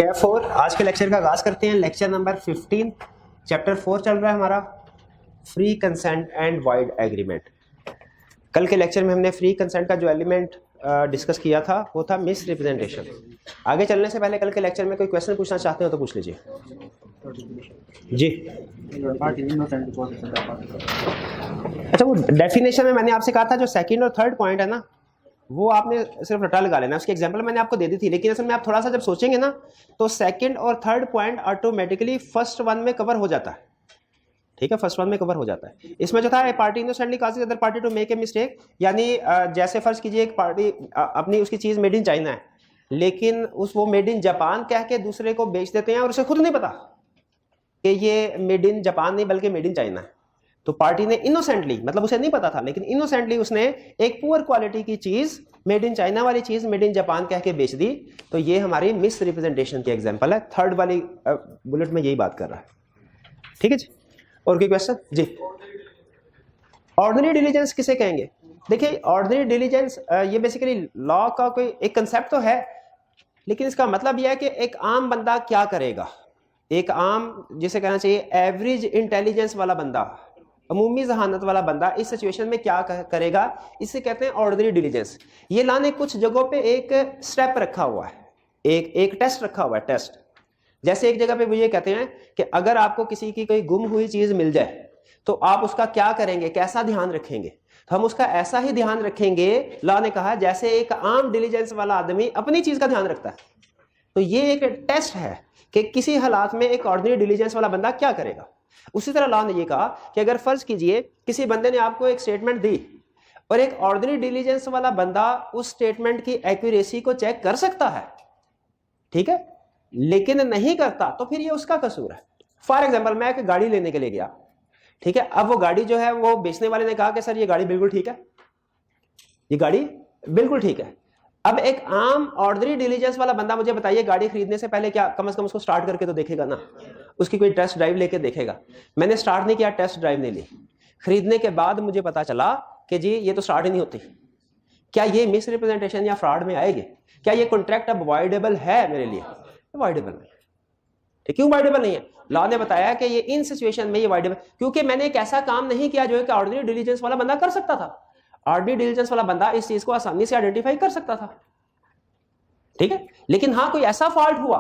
Step 4 आज के lecture का आगाज करते हैं। लेक्चर नंबर 15 चैप्टर 4 चल रहा है हमारा, free consent and wide agreement. कल के लेक्चर में हमने फ्री कंसेंट का जो एलिमेंट डिस्कस किया था वो था मिस रिप्रेजेंटेशन। आगे चलने से पहले कल के लेक्चर में कोई क्वेश्चन पूछना चाहते हो तो पूछ लीजिए जी। अच्छा, वो डेफिनेशन में मैंने आपसे कहा था जो सेकंड और थर्ड पॉइंट है ना, वो आपने सिर्फ रटा लगा लेना। उसकी एग्जांपल मैंने आपको दे दी थी, लेकिन असल में आप थोड़ा सा जब सोचेंगे ना तो सेकंड और third point automatically first one में कवर हो जाता है। ठीक है, फर्स्ट वन में कवर हो जाता है। इसमें जो था a party innocently causes other party to make a mistake, यानी जैसे फर्ज कीजिए एक पार्टी अपनी उसकी चीज मेड इन चाइना है, लेकिन वो मेड इन जापान कह के दूसरे को बेच देते हैं और उसे खुद नहीं पता कि ये मेड इन जापान नहीं बल्कि मेड इन चाइना है। तो पार्टी ने इनोसेंटली, मतलब उसे नहीं पता था, लेकिन इनोसेंटली उसने एक पुअर क्वालिटी की चीज मेड इन चाइना वाली चीज मेड इन जापान कह के बेच दी। तो ये हमारी मिस रिप्रेजेंटेशन की एग्जांपल है। थर्ड वाली बुलेट में यही बात कर रहा है। ठीक है जी, और कोई क्वेश्चन जी? ऑर्डिनरी डिलीजेंस किसे कहेंगे? देखिए, ऑर्डिनरी डिलीजेंस ये बेसिकली लॉ का कोई एक कंसेप्ट तो है, लेकिन इसका मतलब यह है कि एक आम बंदा क्या करेगा। एक आम, जिसे कहना चाहिए एवरेज इंटेलिजेंस वाला बंदा, अमूमी जहानत वाला बंदा इस सिचुएशन में क्या करेगा, इसे कहते हैं ऑर्डिनरी डिलीजेंस। ये लाने कुछ जगहों पे एक स्टेप रखा हुआ है, एक टेस्ट रखा हुआ है, टेस्ट। जैसे एक जगह पे वो ये कहते हैं कि अगर आपको किसी की कोई गुम हुई चीज मिल जाए तो आप उसका क्या करेंगे, कैसा ध्यान रखेंगे। तो हम उसका ऐसा ही ध्यान रखेंगे, लॉ ने कहा, जैसे एक आम डिलीजेंस वाला आदमी अपनी चीज का ध्यान रखता है। तो ये एक टेस्ट है कि किसी हालात में एक ऑर्डिनरी डिलीजेंस वाला बंदा क्या करेगा। उसी तरह लॉ ने ये कहा कि अगर फर्ज कीजिए किसी बंदे ने आपको एक स्टेटमेंट दी और एक ऑर्डिनरी डिलीजेंस वाला बंदा उस स्टेटमेंट की एक्यूरेसी को चेक कर सकता है, ठीक है, लेकिन नहीं करता, तो फिर ये उसका कसूर है। फॉर एग्जाम्पल, मैं एक गाड़ी लेने के लिए गया, ठीक है, अब वो गाड़ी जो है वो बेचने वाले ने कहा कि सर ये गाड़ी बिल्कुल ठीक है, ये गाड़ी बिल्कुल ठीक है। अब एक आम ऑर्डिनरी डिलीजेंस वाला बंदा मुझे बताइए, गाड़ी खरीदने से पहले क्या कम से कम उसको स्टार्ट करके तो देखेगा ना, उसकी कोई टेस्ट ड्राइव लेके देखेगा। मैंने स्टार्ट नहीं किया, टेस्ट ड्राइव नहीं ली, खरीदने के बाद मुझे पता चला कि जी ये तो स्टार्ट ही नहीं होती। क्या ये मिस रिप्रेजेंटेशन या फ्रॉड में आएगी? क्या ये कॉन्ट्रैक्ट अब अवॉइडेबल है मेरे लिए? अवॉइडेबल नहीं है। क्यों अवॉइडेबल नहीं है? लॉ ने बताया कि ये इन सिचुएशन में ये अवॉइडेबल, क्योंकि मैंने एक ऐसा काम नहीं किया जो एक ऑर्डिनरी डिलीजेंस वाला बंदा कर सकता था। ऑर्डिनरी डिलीजेंस वाला बंदा इस चीज को आसानी से आइडेंटिफाई कर सकता था, ठीक है। लेकिन हाँ, कोई ऐसा फॉल्ट हुआ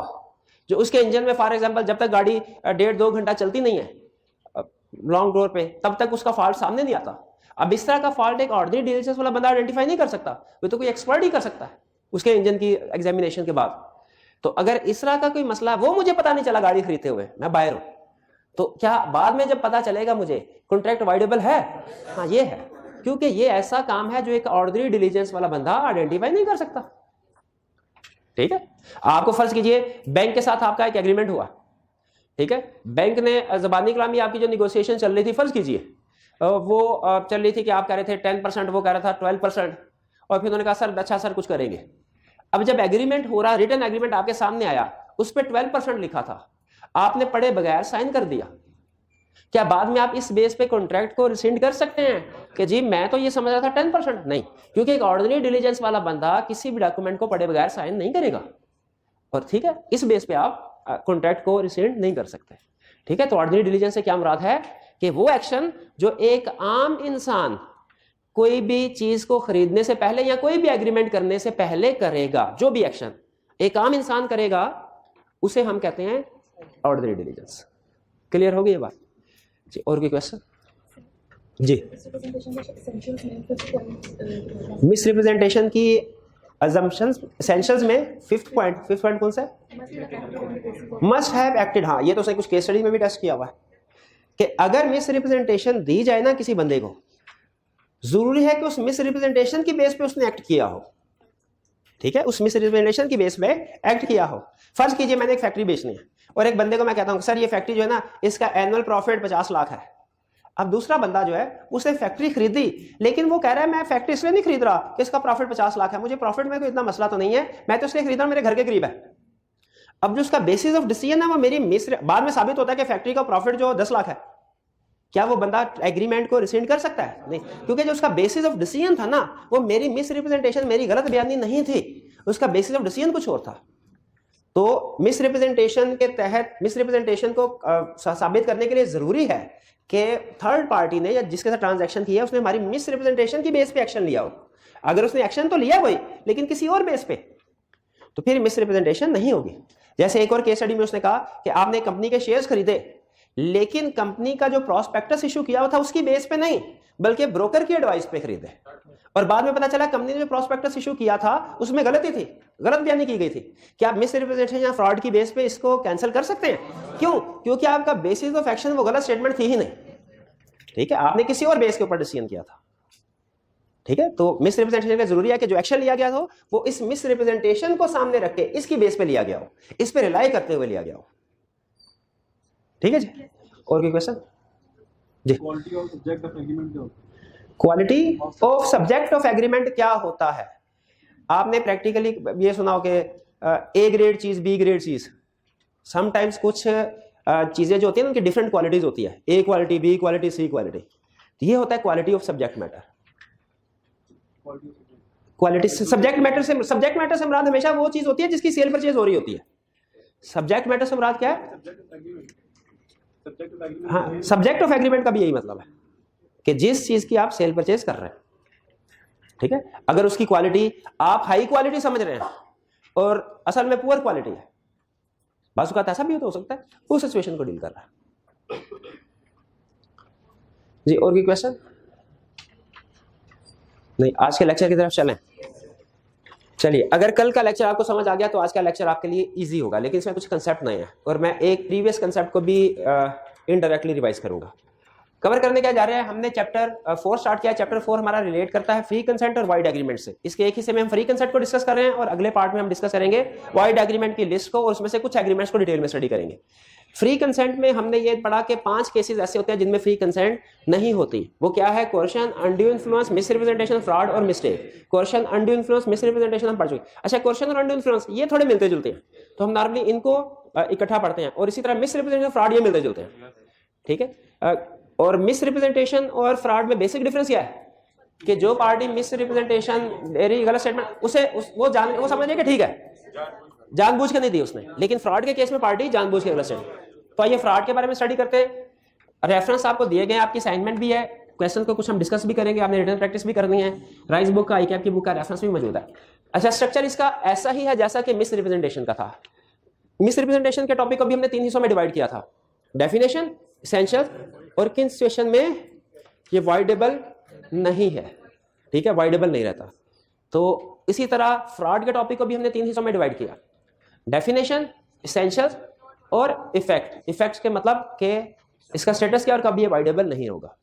जो उसके इंजन में, फॉर एग्जांपल, जब तक गाड़ी 1.5-2 घंटा चलती नहीं है लॉन्ग रोड पे, तब तक उसका फॉल्ट सामने नहीं आता। अब इस तरह का फॉल्ट एक ऑर्डिनरी डिलीजेंस वाला बंदा आइडेंटिफाई नहीं कर सकता, वो तो कोई एक्सपर्ट ही कर सकता है उसके इंजन की एग्जामिनेशन के बाद। तो अगर इस तरह का कोई मसला, वो मुझे पता नहीं चला गाड़ी खरीदते हुए, मैं बाहर हूं, तो क्या बाद में जब पता चलेगा मुझे कॉन्ट्रैक्ट अवॉइडेबल है? हाँ, ये है, क्योंकि ये ऐसा काम है जो एक ऑर्डिनरी डिलीजेंस वाला बंदा आइडेंटिफाई नहीं कर सकता, ठीक है। आपको फर्ज कीजिए बैंक के साथ आपका एक एग्रीमेंट हुआ, ठीक है, बैंक ने ज़बानी कलामी आपकी जो निगोशिएशन चल रही थी, फर्ज कीजिए वो चल रही थी कि आप कह रहे थे 10%, वो कह रहा था 12%, और फिर उन्होंने कहा सर अच्छा सर कुछ करेंगे। अब जब एग्रीमेंट हो रहा, रिटन एग्रीमेंट आपके सामने आया, उस पर 12% लिखा था, आपने पढ़े बगैर साइन कर दिया, क्या बाद में आप इस बेस पे कॉन्ट्रैक्ट को रिसिंड कर सकते हैं कि जी मैं तो ये समझ रहा था 10%? नहीं, क्योंकि एक ऑर्डिनरी डिलीजेंस वाला बंदा किसी भी डॉक्यूमेंट को पढ़े बगैर साइन नहीं करेगा, और ठीक है, इस बेस पे आप कॉन्ट्रैक्ट को रिसिंड नहीं कर सकते, ठीक है। तो ऑर्डिनरी डिलीजेंस से क्या मुराद है कि वो एक्शन जो एक आम इंसान कोई भी चीज को खरीदने से पहले या कोई भी एग्रीमेंट करने से पहले करेगा, जो भी एक्शन एक आम इंसान करेगा, उसे हम कहते हैं ऑर्डिनरी डिलीजेंस। क्लियर होगी ये बात जी? और कोई क्वेश्चन जी? मिस रिप्रेजेंटेशन की assumptions essentials में फिफ्थ पॉइंट कौन सा है? Must have acted. हाँ, ये तो सही, कुछ केस स्टडी में भी टेस्ट किया हुआ है कि अगर मिस रिप्रेजेंटेशन दी जाए ना किसी बंदे को, जरूरी है कि उस मिस रिप्रेजेंटेशन की बेस पे उसने एक्ट किया हो, ठीक है, उस मिस रिप्रेजेंटेशन की बेस पे एक्ट किया हो। फर्ज कीजिए मैंने एक फैक्ट्री बेचनी है और एक बंदे को मैं कहता हूं सर ये फैक्ट्री जो है ना, इसका एनुअल प्रॉफिट 50 लाख है। अब दूसरा बंदा जो है उसने फैक्ट्री खरीदी, लेकिन वो कह रहा है मैं फैक्ट्री इसलिए नहीं खरीद रहा कि इसका प्रॉफिट 50 लाख है, मुझे प्रॉफिट में कोई इतना मसला तो नहीं है, मैं तो इसलिए खरीद रहा हूं मेरे घर के करीब है। अब जो उसका बेसिस ऑफ डिसीजन है वो मेरी बाद में साबित होता है कि फैक्ट्री का प्रॉफिट जो 10 लाख है, क्या वो बंदा एग्रीमेंट को रिसेंड कर सकता है? नहीं, क्योंकि जो उसका बेसिस ऑफ डिसीजन था ना, वो मेरी मिस रिप्रेजेंटेशन, मेरी गलत बयानी नहीं थी, उसका बेसिस ऑफ डिसीजन कुछ और था। तो मिस रिप्रेजेंटेशन के तहत मिस रिप्रेजेंटेशन को साबित करने के लिए जरूरी है कि थर्ड पार्टी ने या जिसके साथ ट्रांजैक्शन किया उसने हमारी मिस रिप्रेजेंटेशन की बेस पे एक्शन लिया हो। अगर उसने एक्शन तो लिया कोई लेकिन किसी और बेस पे, तो फिर मिस रिप्रेजेंटेशन नहीं होगी। जैसे एक और केस स्टडी में उसने कहा कि आपने कंपनी के शेयर्स खरीदे लेकिन कंपनी का जो प्रॉस्पेक्टस इशू किया हुआ था उसकी बेस पे नहीं बल्कि ब्रोकर की एडवाइस पे खरीदे, और बाद में पता चला कंपनी ने जो प्रॉस्पेक्टस इशू किया था उसमें गलती थी, गलत बयानी की गई थी। क्या आप मिस रिप्रेजेंटेशन या फ्रॉड की बेस पे इसको कैंसिल कर सकते हैं? क्यों? क्योंकि आपका बेसिस ऑफ एक्शन वो गलत स्टेटमेंट थी ही नहीं, ठीक है, आपने किसी और बेस के ऊपर डिसीजन किया था, ठीक है। तो मिस रिप्रेजेंटेशन का जरूरी है कि जो एक्शन लिया गया हो वो इस मिस रिप्रेजेंटेशन को सामने रख के इसकी बेस पे लिया गया हो, इस पे रिलाई करते हुए लिया गया हो, ठीक है जी। और कोई क्वेश्चन जी? Quality of subject of agreement क्या होता है? Quality of subject of agreement क्या होता है? आपने प्रैक्टिकली ये सुना हो कि ए ग्रेड चीज बी ग्रेड चीज, समटाइम्स कुछ चीजें जो होती है ना उनकी डिफरेंट क्वालिटीज होती है, ए क्वालिटी बी क्वालिटी सी क्वालिटी, तो ये होता है quality of subject matter. Quality subject matter से मुराद हमेशा वो चीज होती है जिसकी सेल परचेज हो रही होती है। सब्जेक्ट मैटर से मुराद क्या है? हाँ, सब्जेक्ट ऑफ एग्रीमेंट का भी यही मतलब है कि जिस चीज की आप सेल परचेज कर रहे हैं, ठीक है। अगर उसकी क्वालिटी आप हाई क्वालिटी समझ रहे हैं और असल में पुअर क्वालिटी है, बस उसका ऐसा भी हो सकता है, उस सिचुएशन को डील कर रहा है जी। और कोई क्वेश्चन? नहीं, आज के लेक्चर की तरफ चलें। चलिए, अगर कल का लेक्चर आपको समझ आ गया तो आज का लेक्चर आपके लिए इजी होगा, लेकिन इसमें कुछ कंसेप्ट नए हैं और मैं एक प्रीवियस कंसेप्ट को भी इनडायरेक्टली रिवाइज करूंगा। कवर करने क्या जा रहे हैं, हमने चैप्टर 4 स्टार्ट किया। चैप्टर 4 हमारा रिलेट करता है फ्री कंसेंट और वाइड एग्रीमेंट से। इसके एक हिस्से में हम फ्री कंसेंट को डिस्कस कर रहे हैं और अगले पार्ट में हम डिस्कस करेंगे वाइड एग्रीमेंट की लिस्ट को और उसमें से कुछ एग्रीमेंट्स को डिटेल में स्टडी करेंगे। फ्री कंसेंट में हमने ये पढ़ा कि 5 केसेस ऐसे होते हैं जिनमें फ्री कंसेंट नहीं होती। वो क्या है? Coercion, undue influence, misrepresentation, fraud और mistake. Coercion, undue influence, misrepresentation हम पढ़ चुके। अच्छा, कोर्शन और अनड्यू इन्फ्लुएंस ये थोड़े मिलते जुलते हैं, तो हम नॉर्मली इनको इकट्ठा पढ़ते हैं, और इसी तरह मिस रिप्रेजेंटेशन, फ्रॉड ये मिलते जुलते हैं, ठीक है। और मिस रिप्रेजेंटेशन और फ्रॉड में बेसिक डिफरेंस क्या है कि जो पार्टी मिस रिप्रेजेंटेशन मेरी गलत स्टेटमेंट उसे वो समझे कि ठीक है जानबूझ के नहीं दी उसने, लेकिन फ्रॉड के केस में पार्टी जानबूझ के गलत स्टेटमेंट। तो आइए फ्रॉड के बारे में स्टडी करते हैं। रेफरेंस आपको दिए गए, आपकी असाइनमेंट भी है, क्वेश्चन को कुछ हम डिस्कस भी करेंगे, आपने रिटन प्रैक्टिस भी करनी है। राइज बुक का, ICAP की बुक का रेफरेंस भी मौजूद है। अच्छा, स्ट्रक्चर इसका ऐसा ही है जैसा कि मिस रिप्रेजेंटेशन का था। मिस रिप्रेजेंटेशन के टॉपिक को भी हमने 3 हिस्सों में डिवाइड किया था, डेफिनेशन, एसेंशियल और किन सिचुएशन में ये वाइडेबल नहीं है, ठीक है, वाइडेबल नहीं रहता। तो इसी तरह फ्रॉड के टॉपिक को भी हमने 3 हिस्सों में डिवाइड किया, डेफिनेशन, एसेंशियल और इफेक्ट। इफेक्ट्स के मतलब कि इसका स्टेटस क्या और कब ये वाइडेबल नहीं होगा।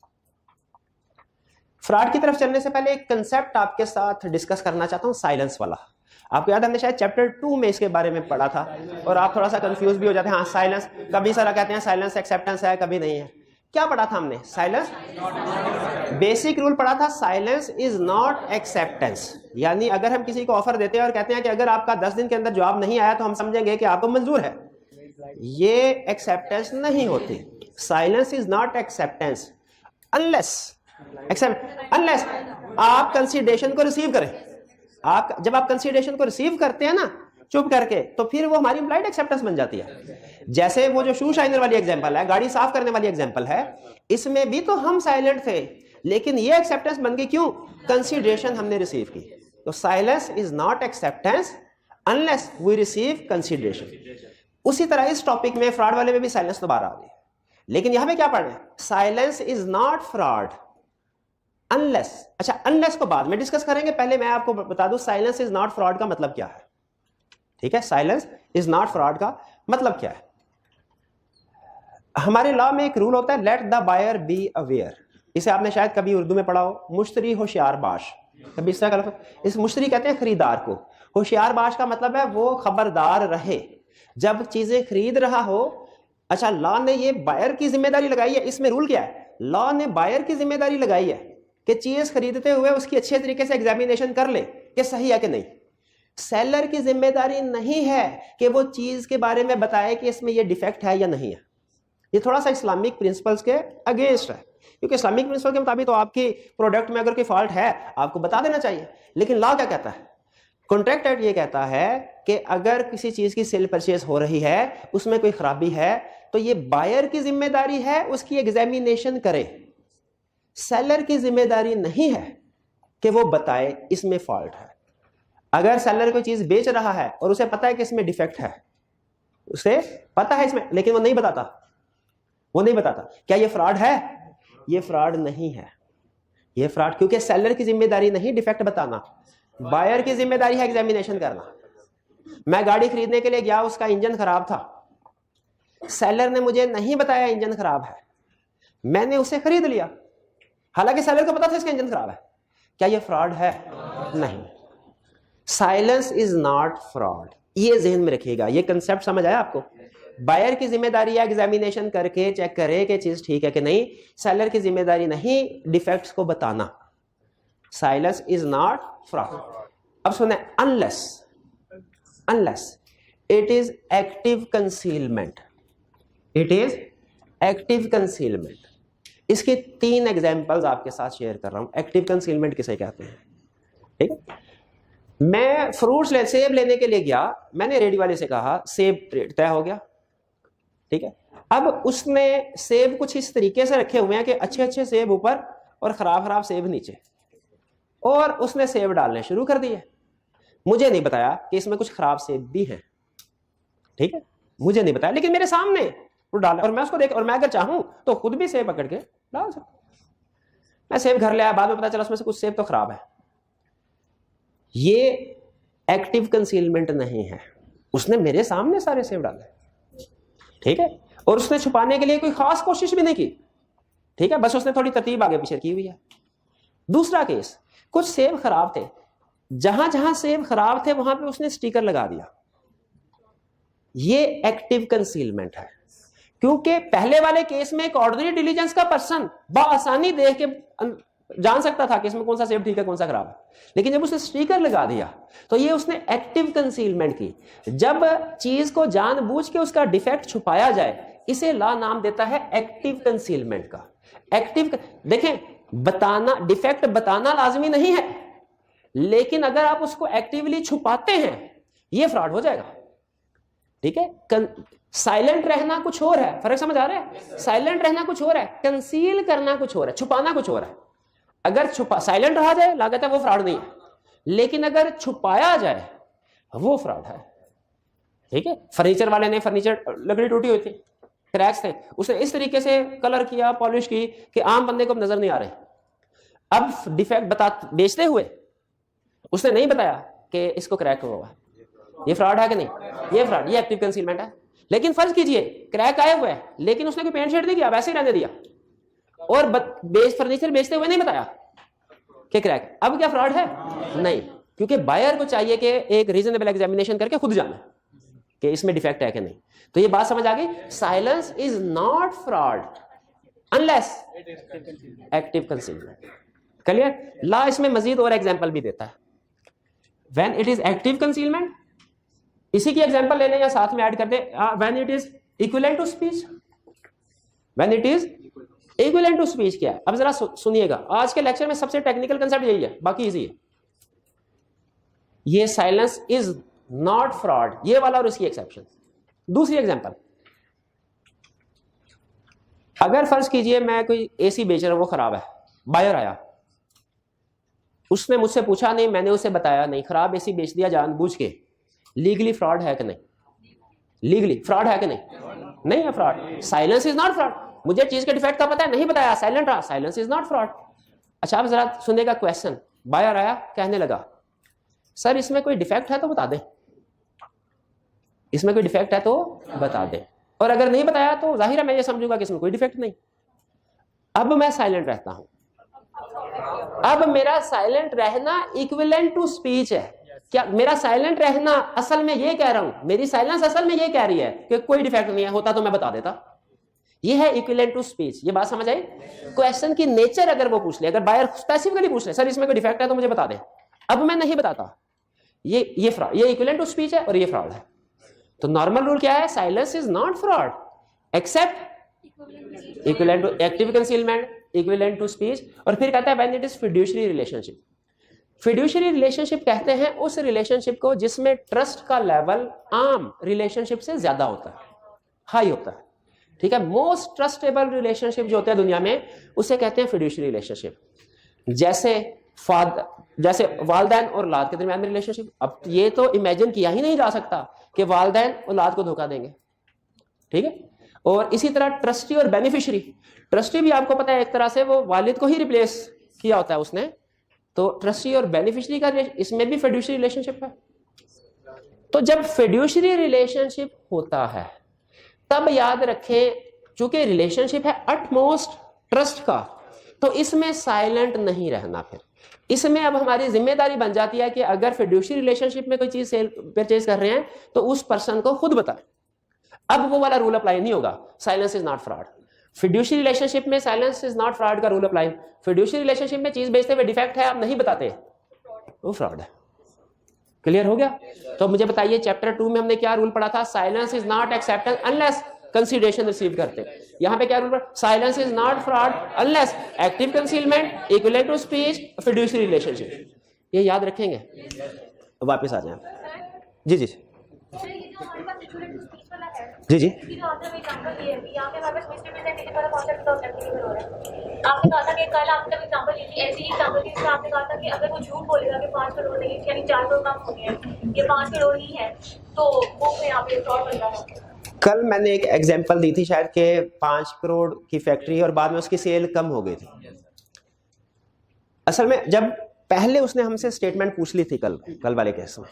फ्रॉड की तरफ चलने से पहले एक कंसेप्ट आपके साथ डिस्कस करना चाहता हूं, साइलेंस वाला। आपको याद है हमने शायद चैप्टर 2 में इसके बारे में पढ़ा था और आप थोड़ा सा कंफ्यूज भी हो जाते हैं। हाँ, साइलेंस, कभी सारा कहते हैं साइलेंस एक्सेप्टेंस है, कभी नहीं है। क्या पढ़ा था हमने? साइलेंस बेसिक रूल पढ़ा था, साइलेंस इज नॉट एक्सेप्टेंस। यानी अगर हम किसी को ऑफर देते हैं और कहते हैं कि अगर आपका 10 दिन के अंदर जवाब नहीं आया तो हम समझेंगे कि आपको मंजूर है, ये एक्सेप्टेंस नहीं होती। Silence is not acceptance unless आप कंसीडरेशन को रिसीव करें। जब आप कंसीडरेशन को रिसीव करते हैं ना चुप करके, तो फिर वो हमारी इम्प्लाइड एक्सेप्टेंस बन जाती है। जैसे वो जो शू शाइनर वाली एग्जांपल है, गाड़ी साफ करने वाली एग्जांपल है, इसमें भी तो हम साइलेंट थे लेकिन ये एक्सेप्टेंस बन गई, क्यों? कंसीडरेशन हमने रिसीव की। तो silence is not acceptance unless we receive consideration. उसी तरह इस टॉपिक में फ्रॉड वाले में भी साइलेंस दोबारा आ गई, लेकिन यहां पे क्या पढ़ना है? Silence is not fraud unless. अच्छा, अनलेस को बाद में डिस्कस करेंगे, पहले मैं आपको बता दूं साइलेंस इज नॉट फ्रॉड का मतलब क्या है, ठीक है। साइलेंस इज नॉट फ्रॉड का मतलब क्या है? हमारे लॉ में एक रूल होता है, let the buyer be aware. इसे आपने शायद कभी उर्दू में पढ़ा हो, मुश्तरी होशियार बाश, कभी इस तरह का। इस मुश्तरी कहते हैं खरीदार को, होशियार बाश का मतलब है वो खबरदार रहे जब चीजें खरीद रहा हो। अच्छा, लॉ ने ये बायर की जिम्मेदारी लगाई है। इसमें रूल क्या है? लॉ ने बायर की जिम्मेदारी लगाई है कि चीज खरीदते हुए उसकी अच्छे तरीके से एग्जामिनेशन कर ले कि सही है कि नहीं। सेलर की जिम्मेदारी नहीं है कि वो चीज के बारे में बताए कि इसमें ये डिफेक्ट है या नहीं है। ये थोड़ा सा इस्लामिक प्रिंसिपल्स के अगेंस्ट है, क्योंकि इस्लामिक प्रिंसिपल के मुताबिक तो आपकी प्रोडक्ट में अगर कोई फॉल्ट है आपको बता देना चाहिए, लेकिन लॉ क्या कहता है? कॉन्ट्रैक्ट एक्ट ये कहता है कि अगर किसी चीज की सेल परचेज हो रही है, उसमें कोई खराबी है, तो ये बायर की जिम्मेदारी है उसकी एग्जामिनेशन करे। सेलर की जिम्मेदारी नहीं है कि वो बताए इसमें फॉल्ट है। अगर सेलर कोई चीज बेच रहा है और उसे पता है कि इसमें डिफेक्ट है, उसे पता है इसमें, लेकिन वो नहीं बताता, क्या ये फ्रॉड है? ये फ्रॉड नहीं है, ये फ्रॉड, क्योंकि सेलर की जिम्मेदारी नहीं डिफेक्ट बताना, बायर की जिम्मेदारी है एग्जामिनेशन करना। मैं गाड़ी खरीदने के लिए गया, उसका इंजन खराब था, सेलर ने मुझे नहीं बताया इंजन खराब है, मैंने उसे खरीद लिया, हालांकि सेलर को पता था इसका इंजन खराब है। क्या ये फ्रॉड है? नहीं। साइलेंस इज नॉट फ्रॉड, ये ज़हन में रखिएगा। ये कंसेप्ट समझ आया आपको? बायर की जिम्मेदारी है एग्जामिनेशन करके चेक करे कि चीज ठीक है कि नहीं, सेलर की जिम्मेदारी नहीं डिफेक्ट्स को बताना। Silence is not fraud. अब सुने, unless it is active concealment, it is active concealment. इसके 3 एग्जांपल्स आपके साथ शेयर कर रहा हूं। एक्टिव कंसीलमेंट किसे कहते हैं? ठीक है, मैं फ्रूट्स सेब लेने के लिए गया, मैंने रेडी वाले से कहा सेब रेट तय हो गया, ठीक है। अब उसने सेब कुछ इस तरीके से रखे हुए हैं कि अच्छे अच्छे सेब ऊपर और खराब खराब सेब नीचे, और उसने सेब डालने शुरू कर दिए। मुझे नहीं बताया कि इसमें कुछ खराब सेब भी हैं, ठीक है, मुझे नहीं बताया, लेकिन मेरे सामने वो डाला और मैं उसको देख, और मैं अगर चाहूं तो खुद भी सेब पकड़ के डाल सकता। मैं सेब घर ले आया, बाद में पता चला उसमें से कुछ सेब तो खराब है। ये एक्टिव कंसीलमेंट नहीं है, उसने मेरे सामने सारे सेब डाले, ठीक है, और उसने छुपाने के लिए कोई खास कोशिश भी नहीं की, ठीक है, बस उसने थोड़ी तरतीब आगे पीछे की हुई है। दूसरा केस, कुछ सेब खराब थे, जहां जहां सेब खराब थे वहां पे उसने स्टिकर लगा दिया। ये एक्टिव कंसीलमेंट है, क्योंकि पहले वाले केस में एक ऑर्डिनरी डिलीजेंस का पर्सन बआसानी देख के जान सकता था कि इसमें कौन सा सेब ठीक है कौन सा खराब है, लेकिन जब उसने स्टिकर लगा दिया तो ये उसने एक्टिव कंसीलमेंट की। जब चीज को जानबूझ के उसका डिफेक्ट छुपाया जाए, इसे लॉ नाम देता है एक्टिव कंसीलमेंट का। एक्टिव, देखें, बताना, डिफेक्ट बताना लाजमी नहीं है, लेकिन अगर आप उसको एक्टिवली छुपाते हैं ये फ्रॉड हो जाएगा, ठीक है। साइलेंट रहना कुछ और है, फर्क समझ आ रहा है? साइलेंट रहना कुछ और है, कंसील करना कुछ और है, छुपाना कुछ और है। अगर साइलेंट रहा जाए लागत है वो फ्रॉड नहीं है, लेकिन अगर छुपाया जाए वो फ्रॉड है, ठीक है। फर्नीचर वाले ने फर्नीचर, लकड़ी टूटी हुई थी, क्रैक्स थे, उसने इस तरीके से कलर किया, पॉलिश की कि आम बंदे को नजर नहीं आ रहे। अब डिफेक्ट बेचते हुए उसने नहीं बताया कि इसको क्रैक हुआ, ये फ्रॉड है कि नहीं? ये फ्रॉड, ये एक्टिव कंसीलमेंट है। लेकिन फर्ज कीजिए क्रैक आए हुए हैं, लेकिन उसने कोई पेंट शेड नहीं किया, वैसे ही रहने दिया, और फर्नीचर बेचते हुए नहीं बताया कि क्रैक, अब क्या फ्रॉड है? नहीं, क्योंकि बायर को चाहिए कि एक रीजनेबल एग्जामिनेशन करके खुद जाने कि इसमें डिफेक्ट है कि नहीं। तो ये बात समझ आ गई? Silence is not fraud unless active concealment. Clear? Law इसमें मजीद और एग्जांपल भी देता है। When it is active concealment, इसी की एग्जांपल ले लें या साथ में ऐड कर दें, when it is equivalent to speech. When it is equivalent to speech क्या है? अब जरा सुनिएगा, आज के लेक्चर में सबसे टेक्निकल कंसेप्ट यही है, बाकी इजी है। ये साइलेंस इज नॉट फ्रॉड, ये वाला और उसकी एक्सेप्शन। दूसरी एग्जांपल, अगर फर्ज कीजिए मैं कोई एसी बेच रहा हूं, वो खराब है, बायर आया, उसने मुझसे पूछा नहीं, मैंने उसे बताया नहीं, खराब एसी बेच दिया जानबूझ के, लीगली फ्रॉड है कि नहीं? लीगली फ्रॉड है कि नहीं? नहीं है fraud. Silence is not fraud. मुझे चीज के डिफेक्ट का पता है, नहीं बताया, साइलेंट रहा, साइलेंस इज नॉट फ्रॉड। अच्छा, आप जरा सुनेगा क्वेश्चन, बायर आया, कहने लगा सर इसमें कोई डिफेक्ट है तो बता दें, इसमें कोई डिफेक्ट है तो बता दें, और अगर नहीं बताया तो जाहिर है मैं ये समझूंगा कि इसमें कोई डिफेक्ट नहीं। अब मैं साइलेंट रहता हूं, अब मेरा साइलेंट रहना इक्विवेलेंट टू स्पीच है। क्या मेरा साइलेंट रहना असल में ये कह रहा हूं, मेरी साइलेंस असल में ये कह रही है कि कोई डिफेक्ट नहीं है, होता तो मैं बता देता। ये है इक्विवेलेंट टू स्पीच। ये बात समझ आई? क्वेश्चन की नेचर अगर वो पूछ ले, अगर बायर स्पेसिफिकली पूछ ले सर इसमें कोई डिफेक्ट है तो मुझे बता दे, अब मैं नहीं बताता, ये फ्रॉड, ये इक्विवेलेंट टू स्पीच है और ये फ्रॉड है। तो नॉर्मल रूल क्या है? Silence is not fraud except equivalent to active concealment, equivalent to speech, और फिर कहता है when it is fiduciary relationship. Fiduciary relationship कहते हैं उस रिलेशनशिप को जिसमें ट्रस्ट का लेवल आम रिलेशनशिप से ज्यादा होता है, हाई होता है, ठीक है। मोस्ट ट्रस्टेबल रिलेशनशिप जो होते हैं दुनिया में उसे कहते हैं फिड्यूशियरी रिलेशनशिप। जैसे वालदैन और औलाद के दरमियान रिलेशनशिप। अब ये तो इमेजिन किया ही नहीं जा सकता कि वालदैन औलाद को धोखा देंगे, ठीक है। और इसी तरह ट्रस्टी और बेनिफिशियरी, ट्रस्टी भी आपको पता है एक तरह से वो वालिद को ही रिप्लेस किया होता है उसने, तो ट्रस्टी और बेनिफिशियरी का इसमें भी फिड्यूशियरी रिलेशनशिप है। तो जब फिड्यूशियरी रिलेशनशिप होता है तब याद रखें, चूंकि रिलेशनशिप है अटमोस्ट ट्रस्ट का, तो इसमें साइलेंट नहीं रहना। फिर इसमें अब हमारी जिम्मेदारी बन जाती है कि अगर फिड्यूशियरी रिलेशनशिप में कोई चीज सेल परचेज कर रहे हैं तो उस पर्सन को खुद बताएं। अब वो वाला रूल अप्लाई नहीं होगा, silence is not fraud. Fiduciary relationship में साइलेंस इज नॉट फ्रॉड का रूल अप्लाई। फिड्यूशियरी रिलेशनशिप में चीज बेचते हुए डिफेक्ट है आप नहीं बताते, वो फ्रॉड है। क्लियर हो गया? तो मुझे बताइए चैप्टर 2 में हमने क्या रूल पढ़ा था? Silence is not acceptance unless consideration receive करते। यहां पे क्या रूल पढ़ा? Silence is not fraud unless active concealment equivalent to speech fiduciary relationship. ये याद रखेंगे। वापस आ जाए। जी जी जी जी आपने कहा था कि कल आपने एग्जांपल ली थी, ऐसी एग्जांपल दी जिसमें आपने कहा था कि अगर वो झूठ बोलेगा कि 5 करोड़ नहीं यानी 4 करोड़ कम हो गया, ये 5 करोड़ ही है, तो वो फिर यहाँ पे फ्रॉड बन जाएगा। कल मैंने एक एग्जांपल दी थी शायद के 5 करोड़ की फैक्ट्री और बाद में उसकी सेल कम हो गई थी। असल में जब पहले उसने हमसे स्टेटमेंट पूछ ली थी कल वाले केस में,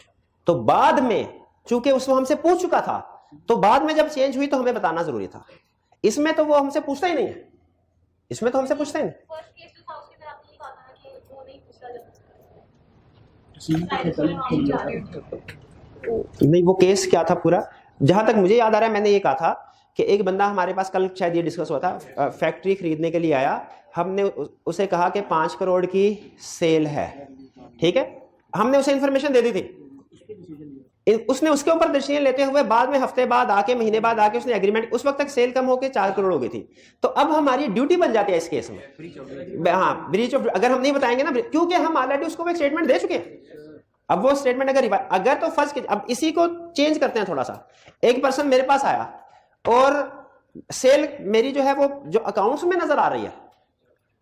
तो बाद में चूंकि उसको हमसे पूछ चुका था तो बाद में जब चेंज हुई तो हमें बताना जरूरी था। इसमें तो वो हमसे पूछता ही नहीं है, इसमें तो हमसे पूछता ही नहीं। नहीं, वो केस क्या था पूरा, जहां तक मुझे याद आ रहा है मैंने ये कहा था कि एक बंदा हमारे पास कल शायद ये डिस्कस हुआ था, फैक्ट्री खरीदने के लिए आया, हमने उसे कहा कि 5 करोड़ की सेल है, ठीक है। हमने उसे इंफॉर्मेशन दे दी थी, उसने उसके ऊपर डिसीजन लेते हुए बाद में हफ्ते बाद आके महीने बाद आके उसने एग्रीमेंट, उस वक्त तक सेल कम होकर 4 करोड़ हो गई थी। तो अब हमारी ड्यूटी बन जाती है इस केस में, हाँ ब्रीच ऑफ, अगर हम नहीं बताएंगे ना, क्योंकि हम ऑलरेडी उसको एक स्टेटमेंट दे चुके हैं। अब वो स्टेटमेंट अगर तो फर्स्ट, अब इसी को चेंज करते हैं थोड़ा सा। एक पर्सन मेरे पास आया और सेल मेरी जो है वो जो अकाउंट्स में नजर आ रही है,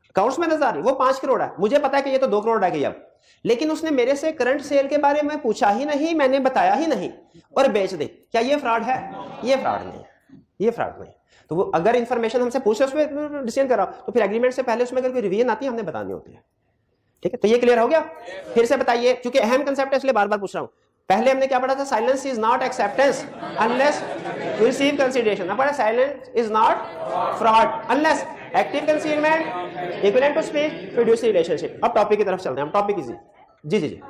अकाउंट्स में नजर आ रही है वो 5 करोड़ है, मुझे पता है कि ये तो 2 करोड़ आ गई अब, लेकिन उसने मेरे से करंट सेल के बारे में पूछा ही नहीं, मैंने बताया ही नहीं और बेच दे। क्या ये फ्रॉड है? ये फ्रॉड नहीं है, ये फ्रॉड नहीं। तो वो अगर इंफॉर्मेशन हमसे पूछे उसमें डिसीजन करा तो फिर एग्रीमेंट से पहले उसमें अगर कोई रिवीजन आती है हमने बतानी होती है, ठीक है। तो ये क्लियर हो गया? फिर से बताइए, क्योंकि अहम कंसेप्ट है इसलिए बार बार पूछ रहा हूं। पहले हमने क्या पढ़ा था? Silence is not acceptance unless you receive consideration. अब पढ़ा silence is not fraud unless active concealment equivalent to speech fiduciary relationship. अब टॉपिक की तरफ चलते हैं हम। Topic easy. जी जी जी।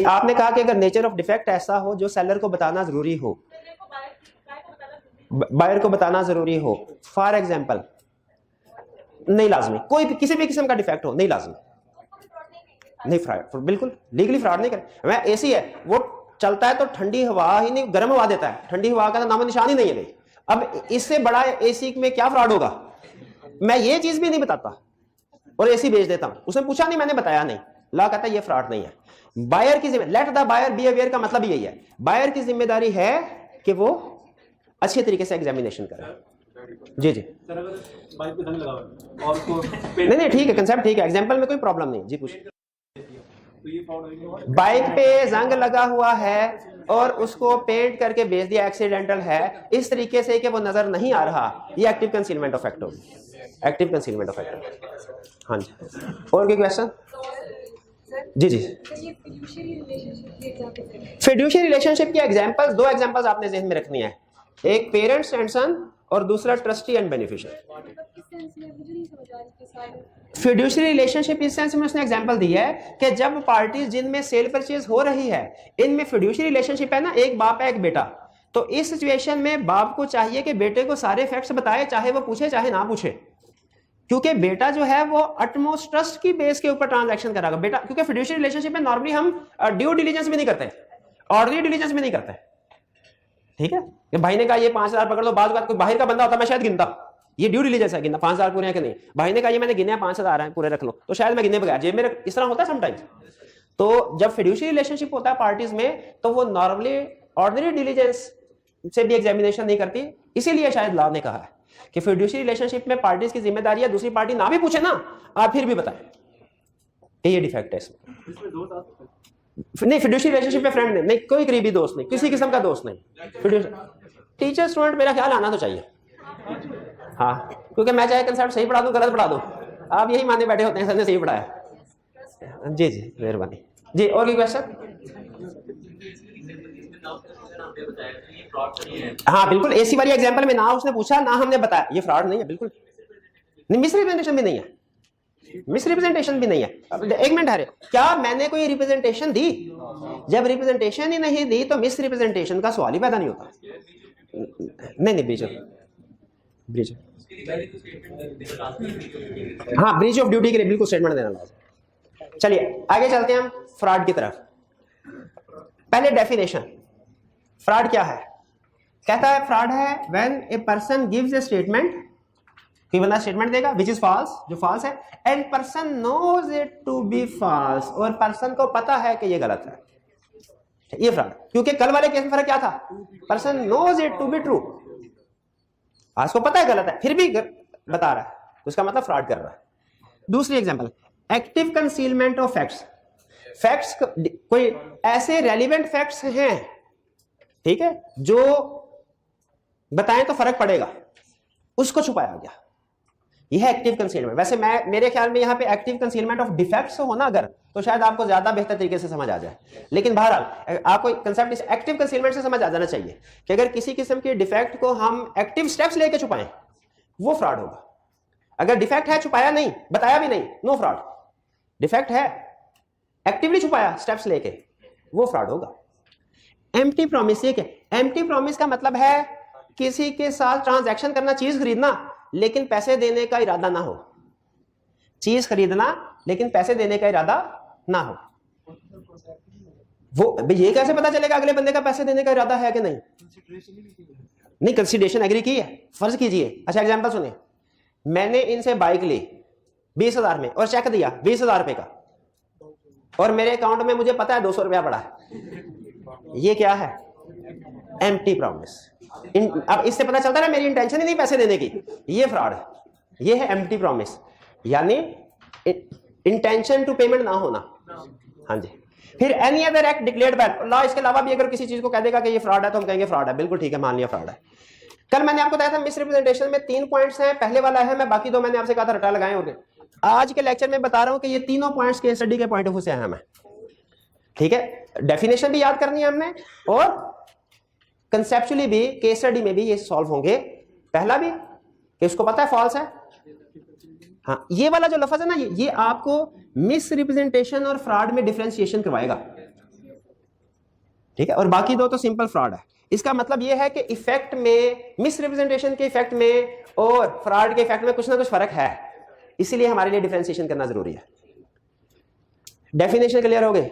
आपने कहा कि अगर नेचर ऑफ डिफेक्ट ऐसा हो जो सेलर को बताना जरूरी हो, बायर को बताना जरूरी हो। फॉर एग्जाम्पल नहीं लाजमी, कोई किसी भी किस्म का डिफेक्ट हो नहीं लाजमी, नहीं फ्रॉड, बिल्कुल लीगली फ्रॉड नहीं करे। मैं एसी है वो चलता है तो ठंडी हवा ही नहीं गर्म हवा देता है, ठंडी हवा का तो नामो निशान ही नहीं है। अब इससे बड़ा एसी में क्या फ्रॉड होगा? मैं ये चीज भी नहीं बताता और एसी बेच देता हूं, उसने पूछा नहीं मैंने बताया नहीं, लॉ कहता है ये फ्रॉड नहीं है। बायर की जिम्मेदारी, let the buyer be aware का मतलब यही है, बायर की जिम्मेदारी है कि वो अच्छे तरीके से एग्जामिनेशन करे। जी जी नहीं ठीक है, कंसेप्ट ठीक है, एग्जाम्पल में कोई प्रॉब्लम नहीं। जी पूछ। बाइक पे जंग लगा हुआ है और उसको पेंट करके बेच दिया, एक्सीडेंटल है, इस तरीके से कि वो नजर नहीं आ रहा, ये एक्टिव कंसीलमेंट ऑफ एक्ट होगी, एक्टिव कंसीलमेंट ऑफ एक्ट। हाँ जी, और कोई क्वेश्चन? जी जी। फिड्यूशियरी रिलेशनशिप की एग्जांपल्स, 2 एग्जांपल्स आपने ज़हन में रखनी है, एक पेरेंट्स एंड सन और दूसरा trustee and beneficiary. Fiduciary relationship इस सेंस में उसने एग्जांपल दी है कि जब पार्टीज जिनमें सेल परचेज हो रही है इनमें फिड्यूशियरी रिलेशनशिप है ना, एक बाप है एक बेटा, तो इस सिचुएशन में बाप को चाहिए कि बेटे को सारे फैक्ट्स बताए, चाहे वो पूछे चाहे ना पूछे, क्योंकि बेटा जो है वो अटमोस्ट ट्रस्ट की बेस के ऊपर ट्रांजैक्शन कराएगा बेटा, क्योंकि फिड्यूशियरी रिलेशनशिप में नॉर्मली हम ड्यू डिलीजेंस भी नहीं करते, ऑर्डनरी डिलीजेंस भी नहीं करते, ठीक है, कि भाई ने कहा ये 5,000 पकड़ लो, बात कोई बाहर का बंदा होता मैं शायद गिनता, ये ड्यू डिलीजेंस है गिनना 5,000 पूरे हैं कि नहीं। भाई ने कहा ये मैंने गिने 5,000 हैं पूरे रख लो, तो शायद मैं गिने बगैर, ये मेरे इस तरह होता है समटाइम्स। तो जब फिड्यूशियरी रिलेशनशिप होता है पार्टीज में, तो वो नॉर्मली ऑर्डिनरी डिलीजेंस से भी एग्जामिनेशन नहीं करती, इसीलिए शायद लॉ ने कहा है कि फिड्यूशियरी रिलेशनशिप में पार्टीज की जिम्मेदारी है दूसरी पार्टी ना भी पूछे ना, आप फिर भी बताएं कि ये डिफेक्ट है इसमें। नहीं, फिड्यूशियरी रिलेशनशिप में फ्रेंड नहीं, कोई करीबी दोस्त नहीं, किसी किस्म का दोस्त नहीं। टीचर स्टूडेंट मेरा ख्याल आना तो चाहिए, हाँ, क्योंकि मैं चाहे कंसेप्ट सही पढ़ा दूं गलत पढ़ा दूं, आप यही माने बैठे होते हैं सर ने सही पढ़ाया। जी जी मेहरबानी जी। और कोई क्वेश्चन? हाँ बिल्कुल, एसी वाली एग्जांपल में ना उसने पूछा ना हमने बताया, ये फ्रॉड नहीं है, बिल्कुल नहीं, मिसरिप्रेजेंटेशन भी नहीं है, मिसरिप्रेजेंटेशन भी नहीं है। एक मिनट हरे, क्या मैंने कोई रिप्रेजेंटेशन दी? जब रिप्रेजेंटेशन ही नहीं दी तो मिसरिप्रेजेंटेशन का सवाल ही पैदा नहीं होता। नहीं ब्रीच हाँ, ब्रीच ऑफ ड्यूटी के लिए बिल्कुल स्टेटमेंट देना लाज़िम। चलिए आगे चलते हैं हम फ्रॉड की तरफ। पहले डेफिनेशन, फ्रॉड क्या है? कहता है फ्रॉड है when a person gives a statement, कोई बंदा स्टेटमेंट देगा विच इज फॉल्स, जो फॉल्स है, and person knows it to be false, और पर्सन को पता है कि ये गलत है, ये फ्रॉड। क्योंकि कल वाले केस में फर्क क्या था? Person knows it to be true, आज को पता है गलत है फिर भी बता रहा है, तो उसका मतलब फ्रॉड कर रहा है। दूसरी example, active concealment of facts. Facts कोई ऐसे रेलिवेंट फैक्ट्स हैं, ठीक है, जो बताएं तो फर्क पड़ेगा, उसको छुपाया गया, यह है एक्टिव कंसीलमेंट। वैसे मेरे ख्याल में यहां पे एक्टिव कंसीलमेंट ऑफ डिफेक्ट्स हो ना अगर, तो शायद आपको ज्यादा बेहतर तरीके से समझ आ जाए, लेकिन बहरहाल आपको कंसेप्ट इस एक्टिव कंसीलमेंट से समझ आ जाना चाहिए कि अगर किसी किस्म के डिफेक्ट को हम एक्टिव स्टेप्स लेके छुपाएं वो फ्रॉड होगा। अगर डिफेक्ट है छुपाया नहीं, बताया भी नहीं, नो फ्रॉड। डिफेक्ट है एक्टिवली छुपाया स्टेप्स लेके, वो फ्रॉड होगा। एम्प्टी प्रॉमिस, ये क्या? एम्प्टी प्रॉमिस का मतलब है किसी के साथ ट्रांजैक्शन करना, चीज खरीदना, लेकिन पैसे देने का इरादा ना हो, चीज खरीदना लेकिन पैसे देने का इरादा ना हो। वो ये कैसे पता चलेगा अगले बंदे का पैसे देने का इरादा है कि नहीं? नहीं, कंसीडरेशन एग्री की है। फर्ज कीजिए, अच्छा एग्जांपल सुने, मैंने इनसे बाइक ली 20,000 में और चेक दिया 20,000 रुपए का, और मेरे अकाउंट में मुझे पता है 200 रुपया पड़ा है, ये क्या है? Empty promise. अब इससे पता चलता है मेरी इंटेंशन ही नहीं पैसे देने की, ये फ्रॉड है, ये है एम्प्टी प्रॉमिस, यानी इंटेंशन टू पेमेंट ना होना। हाँ जी। फिर any other act declared by law, इसके अलावा भी अगर किसी चीज को कह देगा कि ये फ्रॉड है तो हम कहेंगे फ्रॉड है, बिल्कुल ठीक है, मान लिया फ्रॉड है। कल मैंने आपको बताया था मिसरिप्रेजेंटेशन में 3 पॉइंट्स हैं, पहले वाला है, मैं बाकी 2 मैंने आपसे कहा था रटा लगाए होंगे। आज के लेक्चर में बता रहा हूं कि ये तीनों पॉइंट्स केस स्टडी के पॉइंट ऑफ व्यू से अहम है, ठीक है। डेफिनेशन भी याद करनी है हमने, और कंसेप्चुअली भी केस स्टडी में भी ये सॉल्व होंगे। पहला भी कि उसको पता है फॉल्स है, हाँ, ये वाला जो लफ्ज है ना, ये आपको मिस रिप्रेजेंटेशन और फ्रॉड में डिफरेंशिएशन करवाएगा, ठीक है। और बाकी 2 तो सिंपल फ्रॉड है। इसका मतलब ये है कि इफेक्ट में, मिस रिप्रेजेंटेशन के इफेक्ट में और फ्रॉड के इफेक्ट में कुछ ना कुछ फर्क है, इसीलिए हमारे लिए डिफरेंशिएशन करना जरूरी है। डेफिनेशन क्लियर हो गई?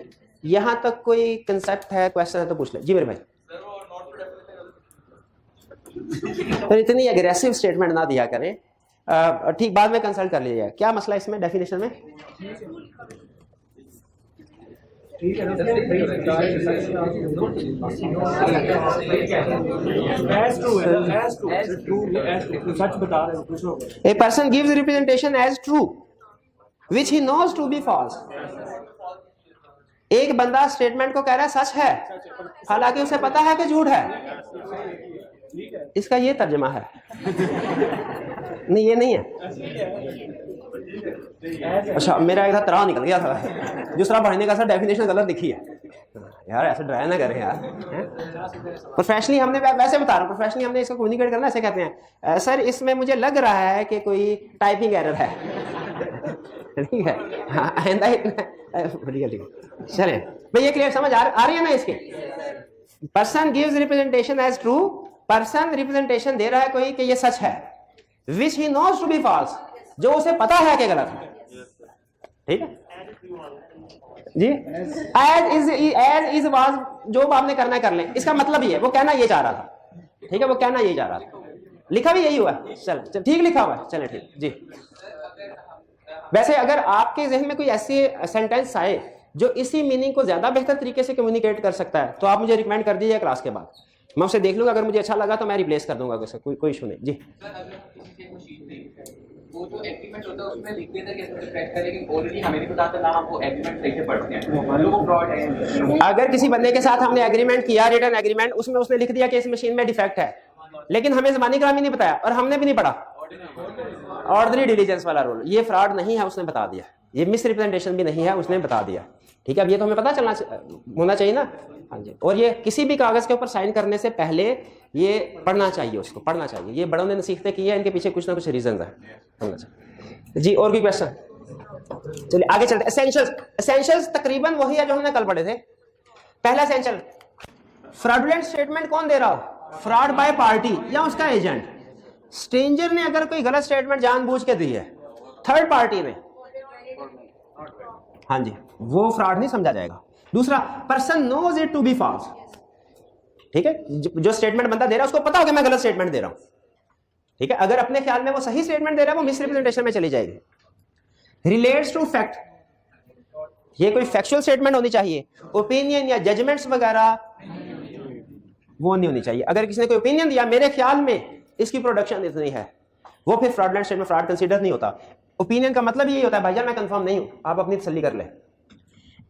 यहां तक कोई कंसेप्ट है, क्वेश्चन है तो पूछ ले। जी मेरे भाई। तो इतनी एग्रेसिव स्टेटमेंट ना दिया करें, ठीक, बाद में कंसल्ट कर लीजिएगा। क्या मसला इसमें डेफिनेशन में? A person gives representation as true which he knows to be false. एक बंदा स्टेटमेंट को कह रहा है सच है, हालांकि उसे पता है कि झूठ है। इसका ये तर्जुमा है। नहीं, ये नहीं है। अच्छा, मेरा एक तरह निकल गया था, दूसरा पढ़ने का सर डेफिनेशन गलत लिखी है यार, ऐसे ड्राई ना करें यार। प्रोफेशनली हमने, वैसे बता रहा हूँ, प्रोफेशनली हमने इसको कम्युनिकेट करना ऐसे कहते हैं, सर इसमें मुझे लग रहा है कि कोई टाइपिंग एरर है, ठीक है, ठीक है। चले भाई, ये क्लियर समझ आ रही है ना इसके? Person gives representation as true, person representation दे रहा है कोई कि ये सच है, which he knows to be false, जो उसे पता है कि गलत है, ठीक है जी। एज इज वाज, जो आपने करना है कर लें, इसका मतलब ये है, वो कहना ये चाह रहा था। ठीक है, वो कहना यही जा रहा था, लिखा भी यही हुआ है। चल ठीक लिखा हुआ है, चले ठीक जी। वैसे अगर आपके जहन में कोई ऐसी सेंटेंस आए जो इसी मीनिंग को ज्यादा बेहतर तरीके से कम्युनिकेट कर सकता है तो आप मुझे रिकमेंड कर दीजिए क्लास के बाद, मैं उसे देख लूंगा, अगर मुझे अच्छा लगा तो मैं रिप्लेस कर दूंगा, कोई इशू नहीं जी। वो जो एग्रीमेंट होता है उसमें लिख देते कैसे ट्रैक करें कि ऑलरेडी हमें नहीं पता था ना हम वो एग्रीमेंट कैसे पढ़ते हैं, तो वो फ्रॉड है। अगर किसी बंदे के साथ हमने एग्रीमेंट किया, रिटर्न एग्रीमेंट, उसमें उसने लिख दिया कि इस मशीन में डिफेक्ट है, लेकिन हमें ज़बानी कलामी नहीं बताया और हमने भी नहीं पढ़ा, ऑर्डनरी डिलीजेंस वाला रूल, ये फ्रॉड नहीं है, उसने बता दिया, ये मिस रिप्रेजेंटेशन भी नहीं है, उसने बता दिया, ठीक है। अब ये तो हमें पता चलना होना चाहिए ना, हाँ जी। और ये किसी भी कागज के ऊपर साइन करने से पहले ये पढ़ना चाहिए, उसको पढ़ना चाहिए, ये बड़ों ने नसीहतें की है, इनके पीछे कुछ ना कुछ रीजन है, पढ़ना चाहिए जी। और कोई क्वेश्चन? चलिए आगे चलते। एसेंशियल्स तकरीबन वही है जो हमने कल पढ़े थे। पहला एसेंशियल, फ्रॉडुलेंट स्टेटमेंट कौन दे रहा हो? फ्रॉड बाय पार्टी या उसका एजेंट। स्ट्रेंजर ने अगर कोई गलत स्टेटमेंट जानबूझ के दी है, थर्ड पार्टी ने, हाँ जी, वो फ्रॉड नहीं समझा जाएगा। दूसरा, person knows it to be false, ठीक है, जो स्टेटमेंट बंदा दे रहा है उसको पता हो कि मैं गलत स्टेटमेंट दे रहा हूं, ठीक है। अगर अपने ख्याल में वो सही स्टेटमेंट दे रहा है वो मिसरिप्रेजेंटेशन में चली जाएगी। रिलेट्स टू फैक्ट, ये कोई फैक्चुअल स्टेटमेंट होनी चाहिए, ओपिनियन या जजमेंट्स वगैरह वो नहीं होनी चाहिए। अगर किसी ने कोई ओपिनियन दिया मेरे ख्याल में इसकी प्रोडक्शन इतनी है, वो फिर फ्रॉडलेंट स्टेटमेंट, फ्रॉड कंसीडर नहीं होता। ओपिनियन का मतलब यही होता है भाईजान मैं कंफर्म नहीं हूं, आप अपनी तसल्ली कर ले।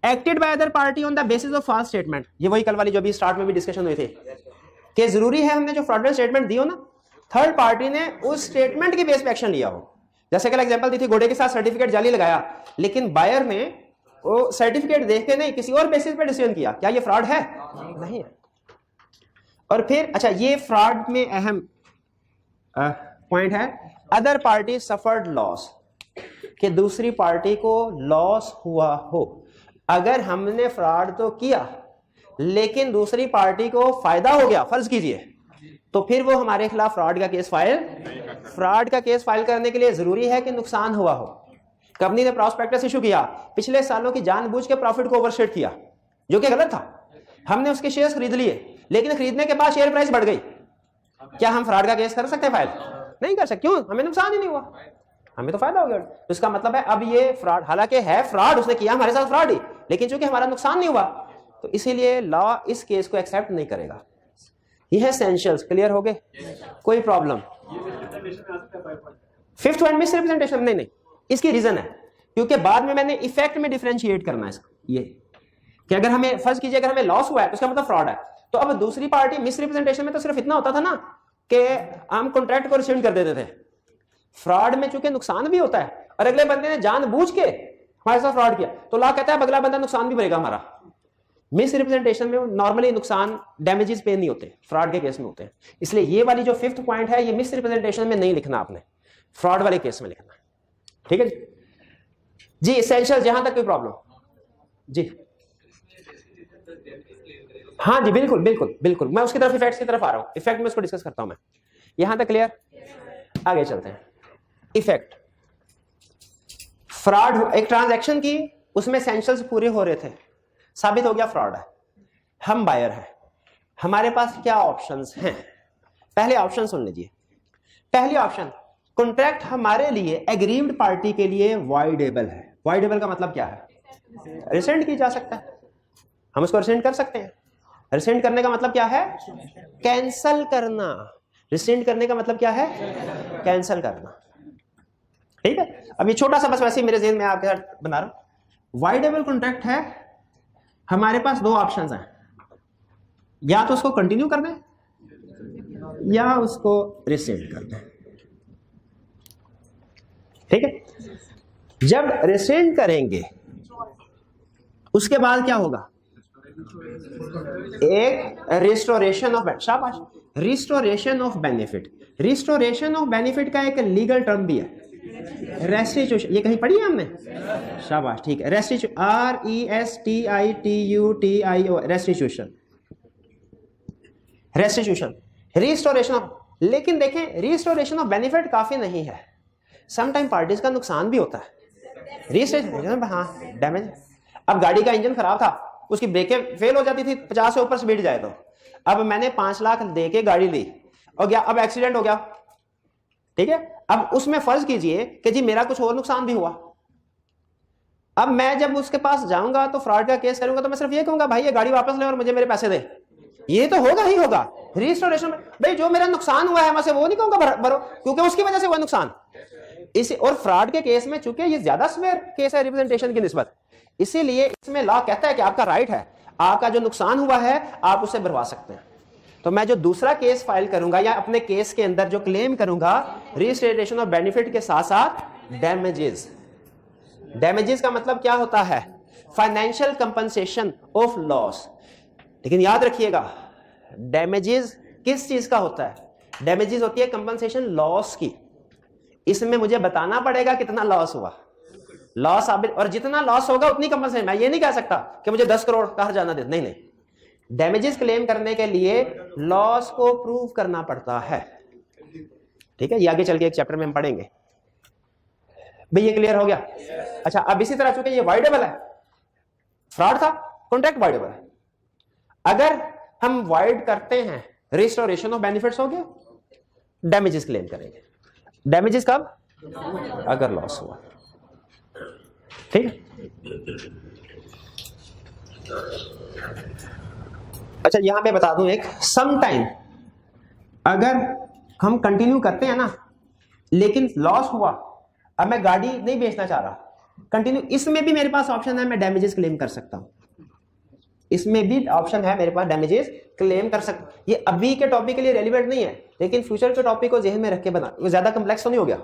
Acted by other party on the basis of false statement, ये वही कल वाली जो भी स्टार्ट में भी डिस्कशन हुई थी कि जरूरी है हमने जो फ्रॉडलेंट स्टेटमेंट दी हो ना, थर्ड पार्टी ने उस स्टेटमेंट के बेस पे एक्शन लिया हो। जैसे कल एग्जांपल दी थी, घोड़े के साथ सर्टिफिकेट जाली लगाया, लेकिन बायर ने वो सर्टिफिकेट देख के नहीं किसी और बेसिस पे डिसीजन किया, क्या ये फ्रॉड है? नहीं है। और फिर अच्छा, ये फ्रॉड में अहम पॉइंट है, अदर पार्टी सफर्ड लॉस, कि दूसरी पार्टी को लॉस हुआ हो। अगर हमने फ्रॉड तो किया लेकिन दूसरी पार्टी को फायदा हो गया, फर्ज कीजिए, तो फिर वो हमारे खिलाफ फ्रॉड का केस फाइल करने के लिए जरूरी है कि नुकसान हुआ हो। कंपनी ने प्रॉस्पेक्टस इशू किया, पिछले सालों की जानबूझ के प्रॉफिट को ओवरशूट किया, जो कि गलत था, हमने उसके शेयर खरीद लिए, लेकिन खरीदने के बाद शेयर प्राइस बढ़ गई, क्या हम फ्रॉड का केस कर सकते हैं फाइल? नहीं कर सकते। क्यों? हमें नुकसान ही नहीं हुआ, हमें तो फायदा हो गया। तो इसका मतलब है अब ये फ्रॉड, हालांकि है फ्रॉड, उसने किया हमारे साथ फ्रॉड ही, लेकिन चूंकि हमारा नुकसान नहीं हुआ तो इसीलिए लॉ इस केस को एक्सेप्ट नहीं करेगा। ये है एसेंशियल्स। क्लियर हो गए? कोई problem? Fifth point miss representation, नहीं, इसकी रीजन है क्योंकि बाद में मैंने इफेक्ट में डिफरेंशिएट करना है इसको, ये कि अगर हमें फर्ज कीजिए अगर हमें लॉस हुआ है तो उसका मतलब फ्रॉड है। तो अब दूसरी पार्टी मिस रिप्रेजेंटेशन में तो सिर्फ इतना होता था ना कि हम कॉन्ट्रैक्ट को रिसेंड कर देते थे। फ्रॉड में चूंकि नुकसान भी होता है और अगले बंदे ने जानबूझ के हमारे साथ फ्रॉड किया, तो लॉ कहता है अगला बंदा नुकसान भी भरेगा हमारा। मिस रिप्रेजेंटेशन में नॉर्मली नुकसान, डैमेजेस पे नहीं होते, फ्रॉड के केस में होते हैं। इसलिए ये वाली जो फिफ्थ पॉइंट है ये मिस रिप्रेजेंटेशन में नहीं लिखना, आपने फ्रॉड वाले केस में लिखना, ठीक है जी। एसेंशियल, जहां तक कोई प्रॉब्लम जी? हाँ जी, बिल्कुल बिल्कुल बिल्कुल, मैं उसकी तरफ इफेक्ट्स की तरफ आ रहा हूं, इफेक्ट में उसको डिस्कस करता हूं मैं। यहां तक क्लियर? आगे चलते हैं। इफेक्ट, फ्रॉड, एक ट्रांजैक्शन की, उसमें एसेंशियल्स पूरे हो रहे थे, साबित हो गया फ्रॉड है, हम बायर हैं, हमारे पास क्या ऑप्शंस हैं? पहले ऑप्शन सुन लीजिए। पहली ऑप्शन, कॉन्ट्रैक्ट हमारे लिए एग्रीव्ड पार्टी के लिए वॉइडेबल है। वॉइडेबल का मतलब क्या है? रिसेंड की जा सकता है, हम उसको रिसेंड कर सकते हैं। रिसेंड करने का मतलब क्या है? कैंसल करना। रिसेंड करने का मतलब क्या है? कैंसल करना, ठीक है। अब ये छोटा सा बस वैसे ही मेरे ज़हन में आपके साथ बना रहा हूं। वॉइडेबल कॉन्ट्रैक्ट है, हमारे पास दो ऑप्शंस हैं, या तो उसको कंटिन्यू कर दें या उसको रिसेंड कर दें, ठीक है। जब रिसेंड करेंगे उसके बाद क्या होगा? एक रिस्टोरेशन ऑफ, शाबाश, restoration of benefit. Restoration of benefit का एक लीगल टर्म भी है, रेस्टिट्यूशन। ये कहीं पढ़ी है हमने? शाबाश, ठीक है। Restitution, RESTITUTIO, restitution, restitution, restoration of. लेकिन देखें, रिस्टोरेशन ऑफ बेनिफिट काफी नहीं है, समटाइम पार्टीज का नुकसान भी होता है। रिस्टोरेशन, हाँ, डैमेज। अब गाड़ी का इंजन खराब था, उसकी ब्रेकें फेल हो जाती थी 50 से ऊपर स्पीड जाए तो। अब मैंने 5 लाख दे के गाड़ी ली, हो गया, अब एक्सीडेंट हो गया, ठीक है। अब उसमें फर्ज कीजिए कि जी मेरा कुछ और नुकसान भी हुआ। अब मैं जब उसके पास जाऊंगा तो फ्रॉड का केस करूंगा तो मैं सिर्फ ये कहूंगा भाई ये गाड़ी वापस ले और मुझे मेरे पैसे दे, ये तो होगा ही होगा। रिस्टोरेशन में भाई जो मेरा नुकसान हुआ है मैं से वो नहीं कहूंगा भरो, क्योंकि उसकी वजह से हुआ नुकसान। इसी और फ्रॉड के केस में चूंकि ये ज्यादा स्वेयर केस है रिप्रेजेंटेशन की निस्बत, इसीलिए इसमें लॉ कहता है कि आपका राइट है, आपका जो नुकसान हुआ है आप उसे भरवा सकते हैं। तो मैं जो दूसरा केस फाइल करूंगा या अपने केस के अंदर जो क्लेम करूंगा रिस्टेटेशन ऑफ बेनिफिट के साथ साथ डैमेजेस। डैमेजेस का मतलब क्या होता है? Financial compensation of loss. लेकिन याद रखिएगा डैमेजेस किस चीज का होता है? डैमेजेस होती है कंपनसेशन लॉस की। इसमें मुझे बताना पड़ेगा कितना लॉस हुआ, लॉस और जितना लॉस होगा उतनी कंपनसेशन। मैं ये नहीं कह सकता कि मुझे 10 करोड़ कहा जाना दे, नहीं नहीं। डैमेजेस क्लेम करने के लिए लॉस को प्रूव करना पड़ता है, ठीक है। ये आगे चल के एक चैप्टर में हम पढ़ेंगे। भाई ये क्लियर हो गया? अच्छा, अब इसी तरह चूंकि ये वाइडेबल है, फ्रॉड था, कॉन्ट्रैक्ट वाइडेबल है। अगर हम वाइड करते हैं रिस्टोरेशन ऑफ बेनिफिट्स हो गया, डैमेजेस क्लेम करेंगे। डैमेजेस कब? अगर लॉस हुआ, ठीक है। अच्छा यहां पे बता दूं एक, सम टाइम अगर हम कंटिन्यू करते हैं ना लेकिन लॉस हुआ, अब मैं गाड़ी नहीं बेचना चाह रहा, कंटिन्यू, इसमें भी मेरे पास ऑप्शन है मैं डैमेजेस क्लेम कर सकता हूं। इसमें भी ऑप्शन है मेरे पास डैमेजेस क्लेम कर सकता। ये अभी के टॉपिक के लिए रेलिवेंट नहीं है, लेकिन फ्यूचर के टॉपिक को ज़हन में रख के बना, वो ज्यादा कॉम्प्लेक्स तो नहीं हो गया,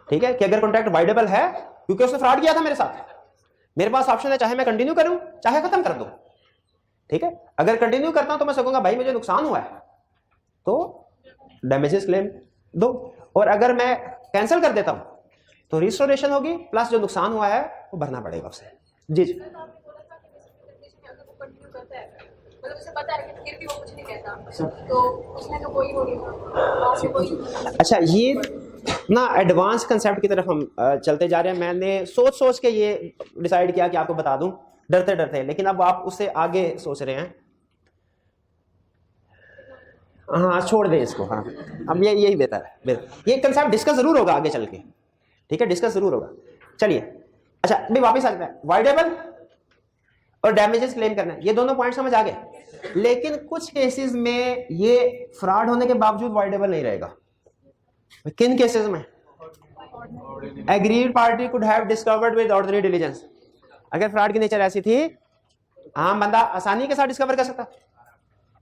ठीक है। कि अगर कॉन्ट्रैक्ट वाइडेबल है क्योंकि उसने फ्रॉड किया था मेरे साथ, मेरे पास ऑप्शन है चाहे मैं कंटिन्यू करूं चाहे खत्म कर दूं, ठीक है। अगर कंटिन्यू करता हूं तो मैं सकूंगा भाई मुझे नुकसान हुआ है तो डैमेजेस क्लेम दो, और अगर मैं कैंसिल कर देता हूं तो रिस्टोरेशन होगी प्लस जो नुकसान हुआ है वो भरना पड़ेगा उससे। जी जी मतलब उसे पता है कि फिर भी वो कुछ नहीं कहता, तो उसमें तो कोई वो नहीं। अच्छा, ये ना एडवांस कंसेप्ट की तरफ हम चलते जा रहे हैं। मैंने सोच सोच के ये डिसाइड किया कि आपको बता दूं डरते डरते, लेकिन अब आप उससे आगे सोच रहे हैं। हाँ छोड़ दें इसको, हाँ अब यही बेहतर है। ये कंसेप्ट डिस्कस जरूर होगा आगे चल के, ठीक है, डिस्कस जरूर होगा। चलिए अच्छा अभी वापस आ जाते हैं, वाइडेबल और डैमेजेस क्लेम करना है, ये दोनों पॉइंट समझ आ गए। लेकिन कुछ केसेस में ये फ्रॉड होने के बावजूद वाइडेबल नहीं रहेगा। किन केसेस में? Agreed party could have discovered with ordinary diligence. अगर फ्रॉड की नेचर ऐसी थी, आम बंदा आसानी के साथ डिस्कवर कर सकता।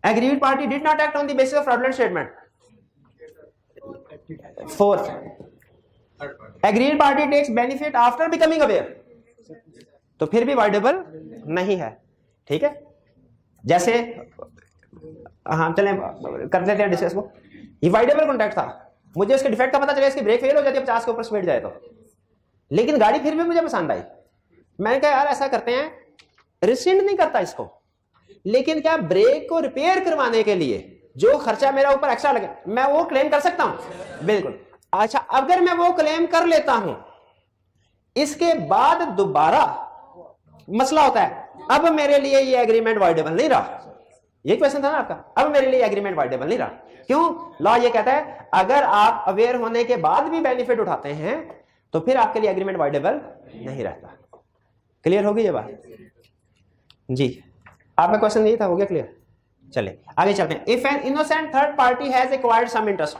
Agreed party did not act on the basis of fraudulent statement. Fourth, agreed party takes benefit after becoming aware, तो फिर भी वाइडेबल नहीं है, ठीक है। जैसे हाँ चलें कर लेते हैं डिस्कस को। ये वाइडेबल कॉन्ट्रैक्ट था, मुझे इसके डिफेक्ट का पता चला, इसकी ब्रेक फेल हो जाती है 50 के ऊपर स्पीड जाए तो, लेकिन गाड़ी फिर भी मुझे पसंद आई। मैंने कहा यार ऐसा करते हैं, रिसेंड नहीं करता इसको, लेकिन क्या ब्रेक को रिपेयर करवाने के लिए जो खर्चा मेरा ऊपर एक्स्ट्रा लगे मैं वो क्लेम कर सकता हूं? बिल्कुल। अच्छा अगर मैं वो क्लेम कर लेता हूं, इसके बाद दोबारा मसला होता है, अब मेरे लिए ये एग्रीमेंट वाइडेबल नहीं रहा। ये क्वेश्चन था ना आपका, अब मेरे लिए एग्रीमेंट वाइडेबल नहीं रहा। क्यों? लॉ ये कहता है अगर आप अवेयर होने के बाद भी बेनिफिट उठाते हैं तो फिर आपके लिए एग्रीमेंट वाइडेबल नहीं रहता। क्लियर होगी ये बात? जी आपका क्वेश्चन नहीं था, हो गया क्लियर? चले आगे चलते हैं। If an innocent third party has acquired some interest,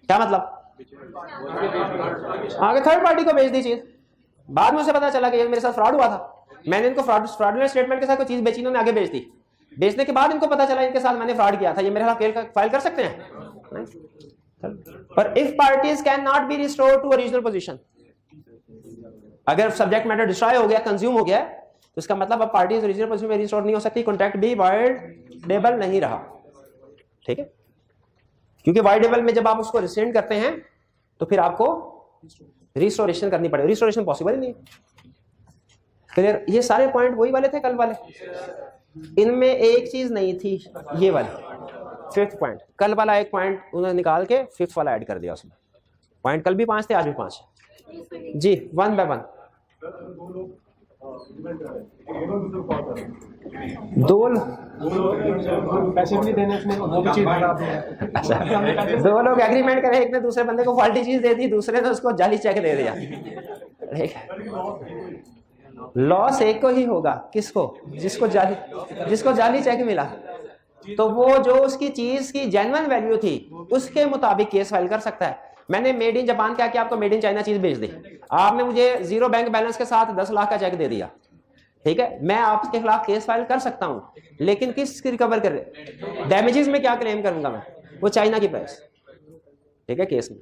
क्या मतलब? आगे थर्ड पार्टी को बेच दी चीज, बाद में उसे पता चला कि ये मेरे साथ फ्रॉड हुआ था, मैंने इनको फ्रॉडुलेंट स्टेटमेंट के साथ कोई चीज बेची, इन्होंने आगे बेच दी, बेचने के बाद इनको पता चला इनके साथ मैंने फ्रॉड किया था, ये मेरे खिलाफ फाइल कर सकते हैं। पर if parties can not be restored to original position, अगर सब्जेक्ट मैटर डिस्ट्रॉय हो गया, कंज्यूम हो गया, तो इसका मतलब अब पार्टीज ओरिजिनल पोजीशन में रिस्टोर नहीं हो सकती, कॉन्ट्रैक्ट भी वाइडेबल नहीं रहा, ठीक है। क्योंकि वाइडेबल में जब आप उसको रिसेंड करते हैं तो फिर आपको रिस्टोरेशन करनी पड़ेगी, रिस्टोरेशन पॉसिबल ही नहीं। क्लियर? ये सारे पॉइंट वही वाले थे कल वाले, इनमें एक चीज नहीं थी, ये वाली फिफ्थ पॉइंट। कल वाला एक पॉइंट उन्होंने निकाल के फिफ्थ वाला ऐड कर दिया उसमें। पॉइंट कल भी 5 थे, आज भी 5। जी 1 बाय 1। दो पैसे भी नहीं देने उसने, वो भी चीज खराब है। अच्छा, दो लोग एग्रीमेंट करे, एक ने दूसरे बंदे को फाल्टी चीज दे दी, दूसरे ने उसको जाली चेक दे दिया, ठीक है। लॉस एक को ही होगा, किसको? जिसको जाली चेक मिला। तो वो जो उसकी चीज की जेन्युइन वैल्यू थी उसके मुताबिक केस फाइल कर सकता है। मैंने मेड इन जापान क्या किया, आपको मेड इन चाइना चीज भेज दी, आपने मुझे 0 बैंक बैलेंस के साथ 10 लाख का चेक दे दिया, ठीक है, मैं आपके खिलाफ केस फाइल कर सकता हूं, लेकिन किस रिकवर कर रहे, डैमेजेस में क्या क्लेम करूंगा मैं? वो चाइना की प्राइस, ठीक है, केस में।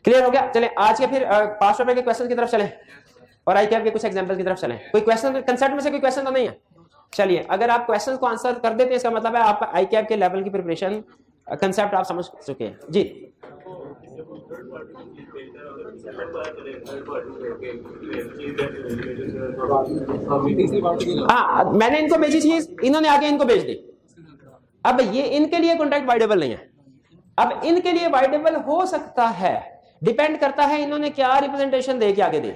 क्लियर हो गया? चलें आज के फिर पास्ट पेपर के क्वेश्चन की तरफ चलें और आईकैप के कुछ एग्जांपल की तरफ चलें। कोई क्वेश्चन कंसेप्ट में से कोई क्वेश्चन तो नहीं है? चलिए, अगर आप क्वेश्चन को आंसर कर देते हैं इसका मतलब है आप आईकैप के लेवल की प्रिपरेशन कंसेप्ट आप समझ चुके हैं। जी हाँ, मैंने इनको भेजी चीज, इन्होंने आगे इनको भेज दी। अब ये इनके लिए कॉन्ट्रैक्ट वाइडेबल नहीं है, अब इनके लिए वाइडेबल हो सकता है, डिपेंड करता है इन्होंने क्या रिप्रेजेंटेशन दे के आगे दी।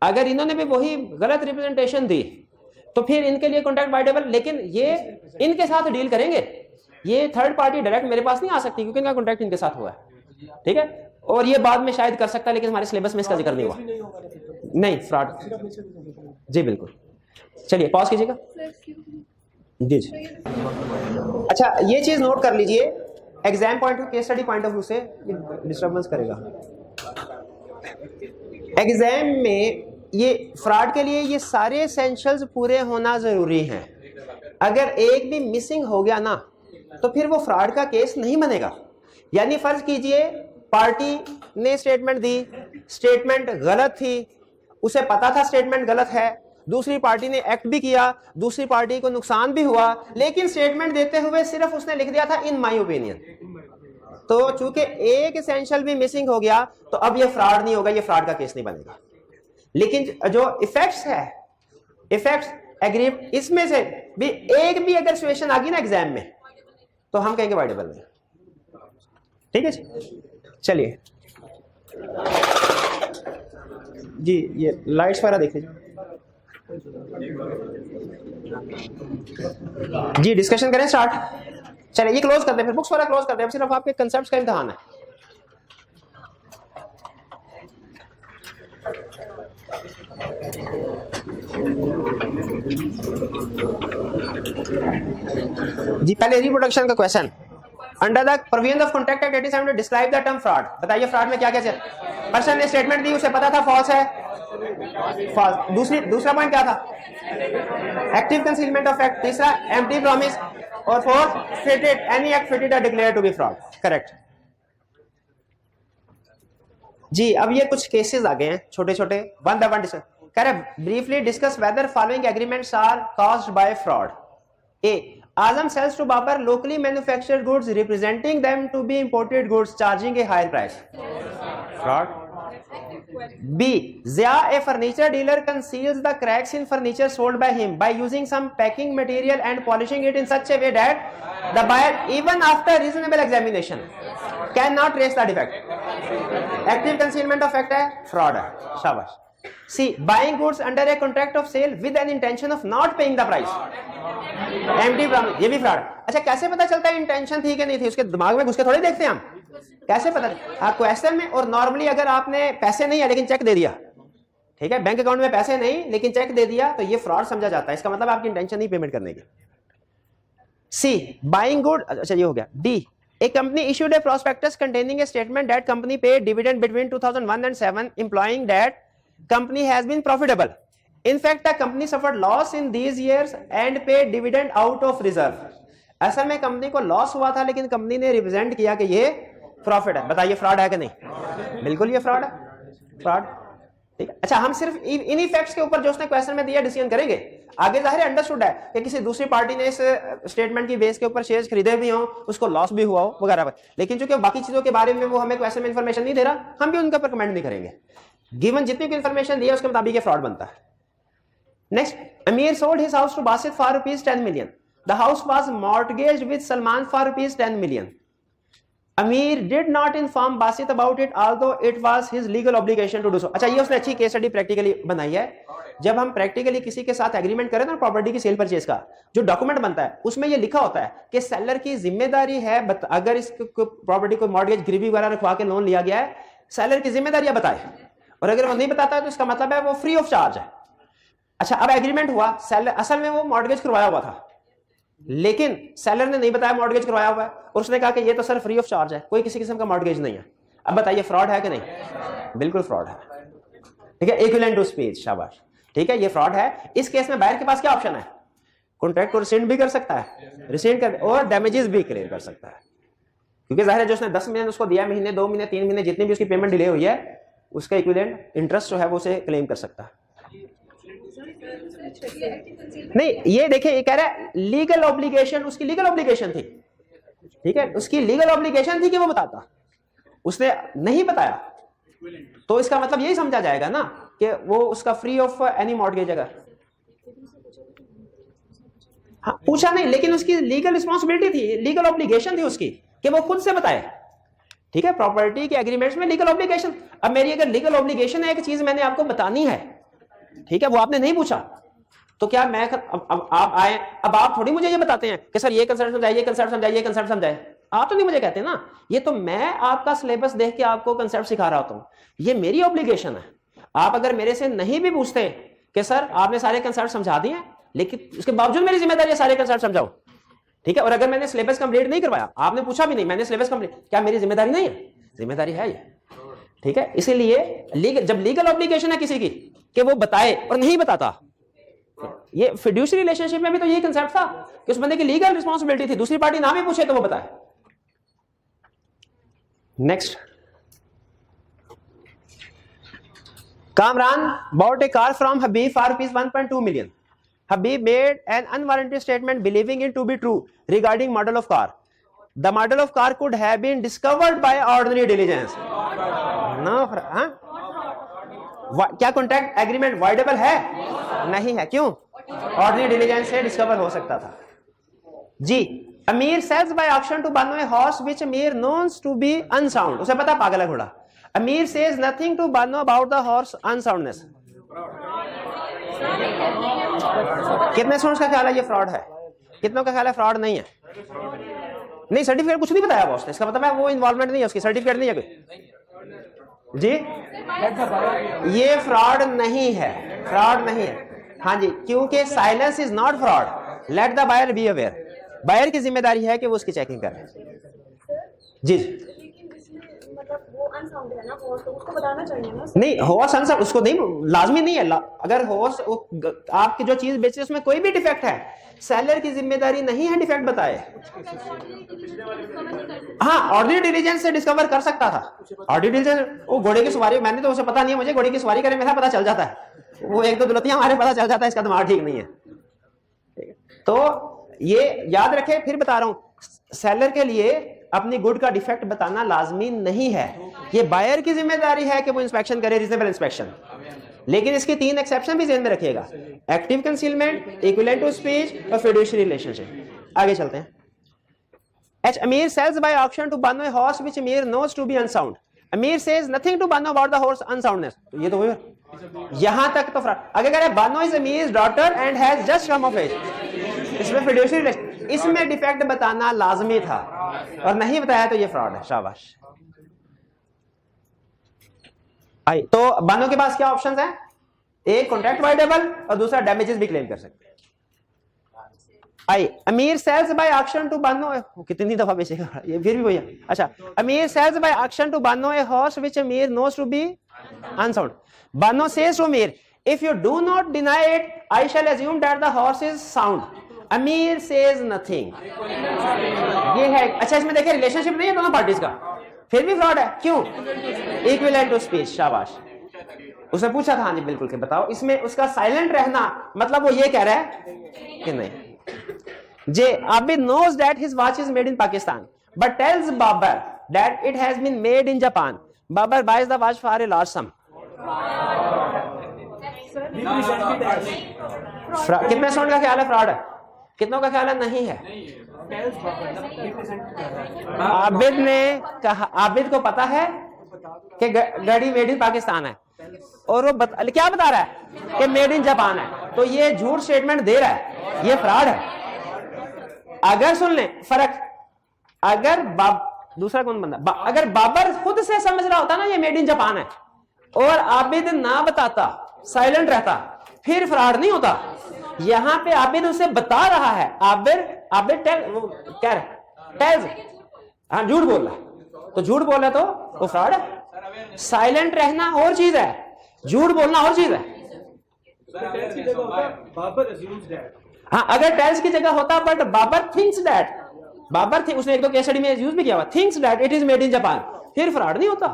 अगर इन्होंने भी वही गलत रिप्रेजेंटेशन दी तो फिर इनके लिए कॉन्ट्रैक्ट वाइडेबल, लेकिन ये इनके साथ डील करेंगे, ये थर्ड पार्टी डायरेक्ट मेरे पास नहीं आ सकती क्योंकि इनका कॉन्ट्रैक्ट इनके साथ हुआ है, ठीक है, और ये बाद में शायद कर सकता है लेकिन हमारे सिलेबस में इसका जिक्र नहीं हुआ। नहीं, फ्रॉड, जी बिल्कुल। चलिए पॉज कीजिएगा जी जी। अच्छा, ये चीज नोट कर लीजिए, exam point of case study point of view से डिस्टर्बेंस करेगा एग्जाम में। ये फ्रॉड के लिए ये सारे एसेंशियल्स पूरे होना जरूरी है, अगर एक भी मिसिंग हो गया ना तो फिर वो फ्रॉड का केस नहीं बनेगा। यानी फर्ज कीजिए पार्टी ने स्टेटमेंट दी, स्टेटमेंट गलत थी, उसे पता था स्टेटमेंट गलत है, दूसरी पार्टी ने एक्ट भी किया, दूसरी पार्टी को नुकसान भी हुआ, लेकिन स्टेटमेंट देते हुए सिर्फ उसने लिख दिया था इन माय ओपिनियन। तो चूंकि एक एसेंशियल भी मिसिंग हो गया तो अब ये फ्रॉड नहीं होगा, ये फ्रॉड का केस नहीं बनेगा। लेकिन जो इफेक्ट्स है, इफेक्ट्स एग्री, इसमें से भी एक भी अगर सिचुएशन आ गई ना एग्जाम में तो हम कहेंगे वाइडेबल नहीं, ठीक है जी। चलिए जी, ये लाइट्स वगैरह देख लीजिए जी, डिस्कशन करें स्टार्ट। चलिए ये क्लोज करते हैं, फिर बुक्स वाला क्लोज करते हैं, सिर्फ आपके कंसेप्ट्स का इम्तिहान है। जी पहले रिप्रोडक्शन का question, under the provision of contract act 87 describe the term fraud. बताइए फ्रॉड में क्या क्या चाहिए? पर्सन ने स्टेटमेंट दी, उसे पता था फॉल्स है, फॉल्स। दूसरा पॉइंट क्या था? Active concealment of fact. तीसरा एम्प्टी प्रॉमिस, और fourth fitted, any act fitted are declared to be fraud. Correct जी। अब ये कुछ केसेस आ गए हैं छोटे छोटे, वन बाय वन डिस्कस करें। Briefly discuss whether following agreements are caused by fraud. A, Azam sells to Babar locally manufactured goods representing them to be imported goods charging a higher price. Fraud. B, Zia, a furniture dealer, conceals the cracks in furniture sold by him by using some packing material and polishing it in such a way that the buyer, even after reasonable examination, cannot trace the defect. Active concealment of fact है, fraud है, शाबाश। C, buying goods under a contract of sale with an intention of not paying the price. Empty promise, ये भी fraud. अच्छा, कैसे पता चलता है इंटेंशन थी कि नहीं थी? उसके दिमाग में घुस के थोड़ी देखते हैं हम, कैसे पता? हाँ, क्वेश्चन में। और नॉर्मली अगर आपने पैसे नहीं है लेकिन चेक दे दिया, ठीक है, बैंक अकाउंट में पैसे नहीं लेकिन चेक दे दिया, तो ये फ्रॉड समझा जाता है। इसका मतलब आपकी इंटेंशन नहीं पेमेंट करने की। सी, बाइंग गुड, अच्छा ये हो गया। D, a company issued a prospectus containing a statement that company paid dividend between 2001 and 7, implying that company has been profitable. In fact, the company suffered loss in these years and paid dividend out of reserve. असल में company को loss हुआ था लेकिन company ने represent किया कि ये प्रॉफिट है। बताइए फ्रॉड है कि नहीं? बिल्कुल ये फ्रॉड है, फ्रॉड, ठीक है। अच्छा, हम सिर्फ इन इफेक्ट्स के ऊपर जो उसने क्वेश्चन में दिया डिसीजन करेंगे। आगे जाहिर अंडरस्टूड है कि किसी दूसरी पार्टी ने इस स्टेटमेंट की बेस के ऊपर शेयर्स खरीदे भी हों, उसको लॉस भी हुआ हो वगैरह, लेकिन चूंकि बाकी चीजों के बारे में वो हमें क्वेश्चन में इंफॉर्मेशन नहीं दे रहा, हम भी उनके ऊपर कमेंट नहीं करेंगे। गिवन जितनी भी इंफॉर्मेशन दी है उसके मुताबिक ये फ्रॉड बनता है। Next, Amir sold his house to Basit for rupees 10 million. The house was mortgaged with Salman for rupees 10 million. Amir did not inform Basit about it although it was his legal obligation to do so. अच्छा, ये उसने अच्छी case study practically बनाई है। जब हम practically किसी के साथ एग्रीमेंट करें ना प्रॉपर्टी की सेल परचेज का, जो डॉक्यूमेंट बनता है उसमें ये लिखा होता है कि सेलर की जिम्मेदारी है अगर इस प्रॉपर्टी को मॉर्गेज गिरवी वगैरह रखवा के लोन लिया गया है, सेलर की जिम्मेदारियां बताए, और अगर वो नहीं बताता है तो इसका मतलब है वो फ्री ऑफ चार्ज है। अच्छा, अब एग्रीमेंट हुआ, सेलर असल में वो मॉर्गेज करवाया हुआ था, लेकिन सेलर ने नहीं बताया मॉर्गेज करवाया हुआ है, और उसने कहा कि ये तो सर फ्री ऑफ चार्ज है, कोई किसी किस्म का मॉर्गेज नहीं है। अब बताइए फ्रॉड है कि नहीं? बिल्कुल फ्रॉड है। ठीक है, इक्विवेलेंट टू स्पीच, शाबाश। ठीक है, ये फ्रॉड है। इस केस में बायर के पास क्या ऑप्शन है? कॉन्ट्रैक्ट को रिसेंड भी कर सकता है, रिसेंड कर और डैमेजेस भी क्लेम कर सकता है, क्योंकि जाहिर है जो उसने 10 महीने उसको दिया, महीने 2 महीने 3 महीने जितनी भी उसकी पेमेंट डिले हुई है, उसका इक्विवेलेंट इंटरेस्ट जो है वो उसे क्लेम कर सकता है। नहीं, ये देखिए, ये कह रहा है लीगल ऑब्लिगेशन, उसकी लीगल ऑब्लिगेशन थी। ठीक है, उसकी लीगल ऑब्लिगेशन थी कि वो बताता, उसने नहीं बताया, तो इसका मतलब यही समझा जाएगा ना कि वो उसका फ्री ऑफ एनी मॉर्गेज। अगर हाँ पूछा नहीं, लेकिन उसकी लीगल रिस्पॉन्सिबिलिटी थी, लीगल ऑब्लिगेशन थी उसकी कि वो खुद से बताए। ठीक है, प्रॉपर्टी के एग्रीमेंट्स में लीगल ऑब्लिगेशन। अब मेरी अगर लीगल ऑब्लिगेशन है, एक चीज मैंने आपको बतानी है, ठीक है, वो आपने नहीं पूछा, तो क्या मैं अब आप आए, अब आप थोड़ी मुझे ये बताते हैं कि सर ये कंसेप्ट समझाइए, ये कंसेप्ट समझाइए, ये कंसेप्ट समझाइए, आप तो नहीं मुझे कहते ना, ये तो मैं आपका सिलेबस देख के आपको कंसेप्ट सिखा रहा होता हूं, ये मेरी ऑब्लिगेशन है। आप अगर मेरे से नहीं भी पूछते कि सर आपने सारे कंसेप्ट समझा दिए, लेकिन उसके बावजूद मेरी जिम्मेदारी है सारे कंसेप्ट समझाओ। ठीक है, और अगर मैंने सिलेबस कंप्लीट नहीं करवाया, आपने पूछा भी नहीं, मैंने सिलेबस कंप्लीट, क्या मेरी जिम्मेदारी नहीं है? जिम्मेदारी है ये। ठीक है, इसीलिए जब लीगल ऑब्लिगेशन है किसी की कि वो बताए और नहीं बताता, ये फिड्यूशियरी रिलेशनशिप में भी तो यही कंसेप्ट था कि उस बंदे की लीगल रिस्पॉन्सिबिलिटी थी, दूसरी पार्टी ना भी पूछे तो वो बताए। Next, Kamran bought a car from Habib for ₹1.2 million. Habib made an unwarranted statement believing it to be true regarding model of car. The model of car could have been discovered by ordinary diligence. No, हाँ? क्या contract agreement voidable है? नहीं है। क्यों? Ordinary diligence से discover हो सकता था। जी, Amir sells by auction to Bano a horse which Amir knows to be unsound. उसे पता पागल है घोड़ा। Amir says nothing to Bano about the horse unsoundness. कितने स्टूडेंट्स का ख्याल है ये फ्रॉड है? कितनों का ख्याल है फ्रॉड नहीं है? नहीं, सर्टिफिकेट कुछ नहीं बताया बॉस ने, इसका मतलब है वो इन्वॉल्वमेंट नहीं है उसकी, सर्टिफिकेट नहीं है कोई। जी, ये फ्रॉड नहीं है, फ्रॉड नहीं है। हाँ जी, क्योंकि silence is not fraud. Let the buyer be aware. Buyer की जिम्मेदारी है कि वो उसकी चेकिंग करे। जी, तो उसको बताना चाहिए ना। नहीं, हॉर्स अनसाउंड उसको नहीं, लाजमी नहीं है। अगर हॉर्स आपकी जो चीज बेचे उसमें कोई भी डिफेक्ट है, सेलर की जिम्मेदारी नहीं है डिफेक्ट बताए। हाँ, ऑर्डिनरी डिलीजेंस से डिस्कवर कर सकता था। ऑर्डिनरी डिलीजेंस, वो घोड़े की सवारी, मैंने तो उसे पता नहीं है, मुझे घोड़े की सवारी करे मेरा पता चल जाता है। वो एक दो दुलतियां हमारे पता चल जाता है, इसका दिमाग ठीक नहीं है। तो ये याद रखे, फिर बता रहा हूं, सेलर के लिए अपनी गुड का डिफेक्ट बताना लाजमी नहीं है। ये बायर की जिम्मेदारी है कि वो इंस्पेक्शन करे, रीजनेबल इंस्पेक्शन। लेकिन इसकी 3 एक्सेप्शन भी ध्यान में रखिएगा: active concealment, equivalent to speech और फिड्यूशियरी रिलेशनशिप। आगे चलते हैं। H Amir sells by auction to Bano a horse which Amir knows to be unsound. Amir says nothing to Bano about the horse unsoundness. तो ये तो हुआ, यहां तक तो फ्रॉड। अगर कह रहे Bano is Amir's daughter and has just come of age, इसमें फिड्यूशियरी रिलेशन, इसमें डिफेक्ट बताना लाजमी था और नहीं बताया तो ये फ्रॉड है। शाबाश। आई तो बानो के पास क्या ऑप्शंस हैं? एक कॉन्ट्रैक्ट वाइडेबल और दूसरा डैमेजेस भी क्लेम कर सकते हैं। I Amir sells by auction to Bano, कितनी दफा बेचेगा ये, फिर भी भैया। अच्छा, Amir sells by auction to Bano a horse which Amir knows to be unsound. Bano says to Amir, if you do not deny it I shall assume that the horse is sound. Amir says nothing. ये है। अच्छा, इसमें देखिए रिलेशनशिप नहीं है दोनों पार्टीज का, फिर भी फ्रॉड है। क्यों? Equivalent to speech. शाबाश। उसने पूछा था, हाँ जी बिल्कुल, के बताओ। इसमें उसका साइलेंट रहना मतलब वो ये कह रहा है कि नहीं। जे Abid knows that his watch is made in Pakistan but tells Babar that it has been made in Japan. Babar buys the watch for a large sum. कितने साउंड का ख्याल है फ्रॉड है? कितनों का ख्याल है? नहीं है। आबिद ने कहा, आबिद को पता है कि गाड़ी मेड इन पाकिस्तान है और वो क्या बता रहा है कि मेड इन जापान है, तो ये झूठ स्टेटमेंट दे रहा है, ये फ्रॉड है। अगर सुन लें फर्क, अगर दूसरा कौन बंदा, अगर बाबर खुद से समझ रहा होता ना ये मेड इन जापान है और आबिद ना बताता, साइलेंट रहता, फिर फ्रॉड नहीं होता। यहां पे आबिद उसे बता रहा है, आबिद क्या टेल्स, हाँ झूठ बोल रहा, तो झूठ बोल रहा तो फ्रॉड है। साइलेंट रहना और चीज है, झूठ बोलना और चीज है। हाँ, अगर टेल्स की जगह होता but Babar thinks that, Babar थी, उसने एक दो केस स्टडी में यूज भी किया हुआ, thinks that it is made in Japan, फिर फ्रॉड नहीं होता।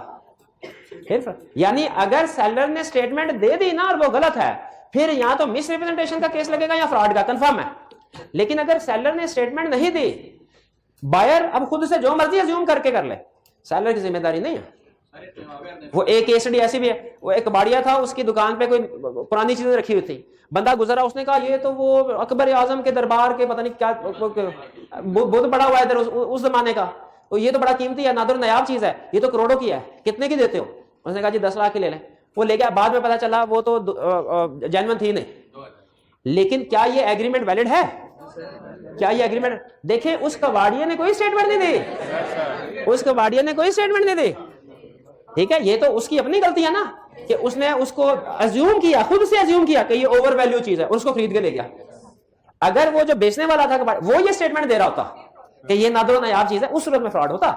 फिर यानी अगर सेलर ने स्टेटमेंट दे दी ना और वो गलत है, फिर या तो मिस रिप्रेजेंटेशन का केस लगेगा या फ्रॉड का, कंफर्म है। लेकिन अगर सेलर ने स्टेटमेंट नहीं दी, बायर अब खुद से जो मर्जी अज्यूम करके कर ले, सेलर की जिम्मेदारी नहीं है। वो एक केस स्टडी ऐसी भी है, वो एक कबाड़िया था, उसकी दुकान पे कोई पुरानी चीजें रखी हुई थी, बंदा गुजरा, उसने कहा ये तो वो अकबर आजम के दरबार के पता नहीं क्या बुद्ध बड़ा हुआ है इधर उस जमाने का, तो ये तो बड़ा कीमती है, नादर नायाब चीज है, ये तो करोड़ों की है, कितने की देते हो? उसने कहा जी 10 लाख की ले लें। वो ले गया, बाद में पता चला वो तो जेन्युइन थी नहीं। लेकिन क्या ये एग्रीमेंट वैलिड है? क्या ये एग्रीमेंट? देखें, उस कबाड़िया ने कोई स्टेटमेंट नहीं दी, उस कबाड़िया ने कोई स्टेटमेंट नहीं दी, ठीक है। ये तो उसकी अपनी गलती है ना कि उसने उसको अज्यूम किया, खुद से अज्यूम किया कि ये ओवर वैल्यू चीज है, उसको खरीद के ले गया। अगर वो जो बेचने वाला था वो ये स्टेटमेंट दे रहा होता कि ये नादर नायाब चीज है, उस सूरत में फ्रॉड होता।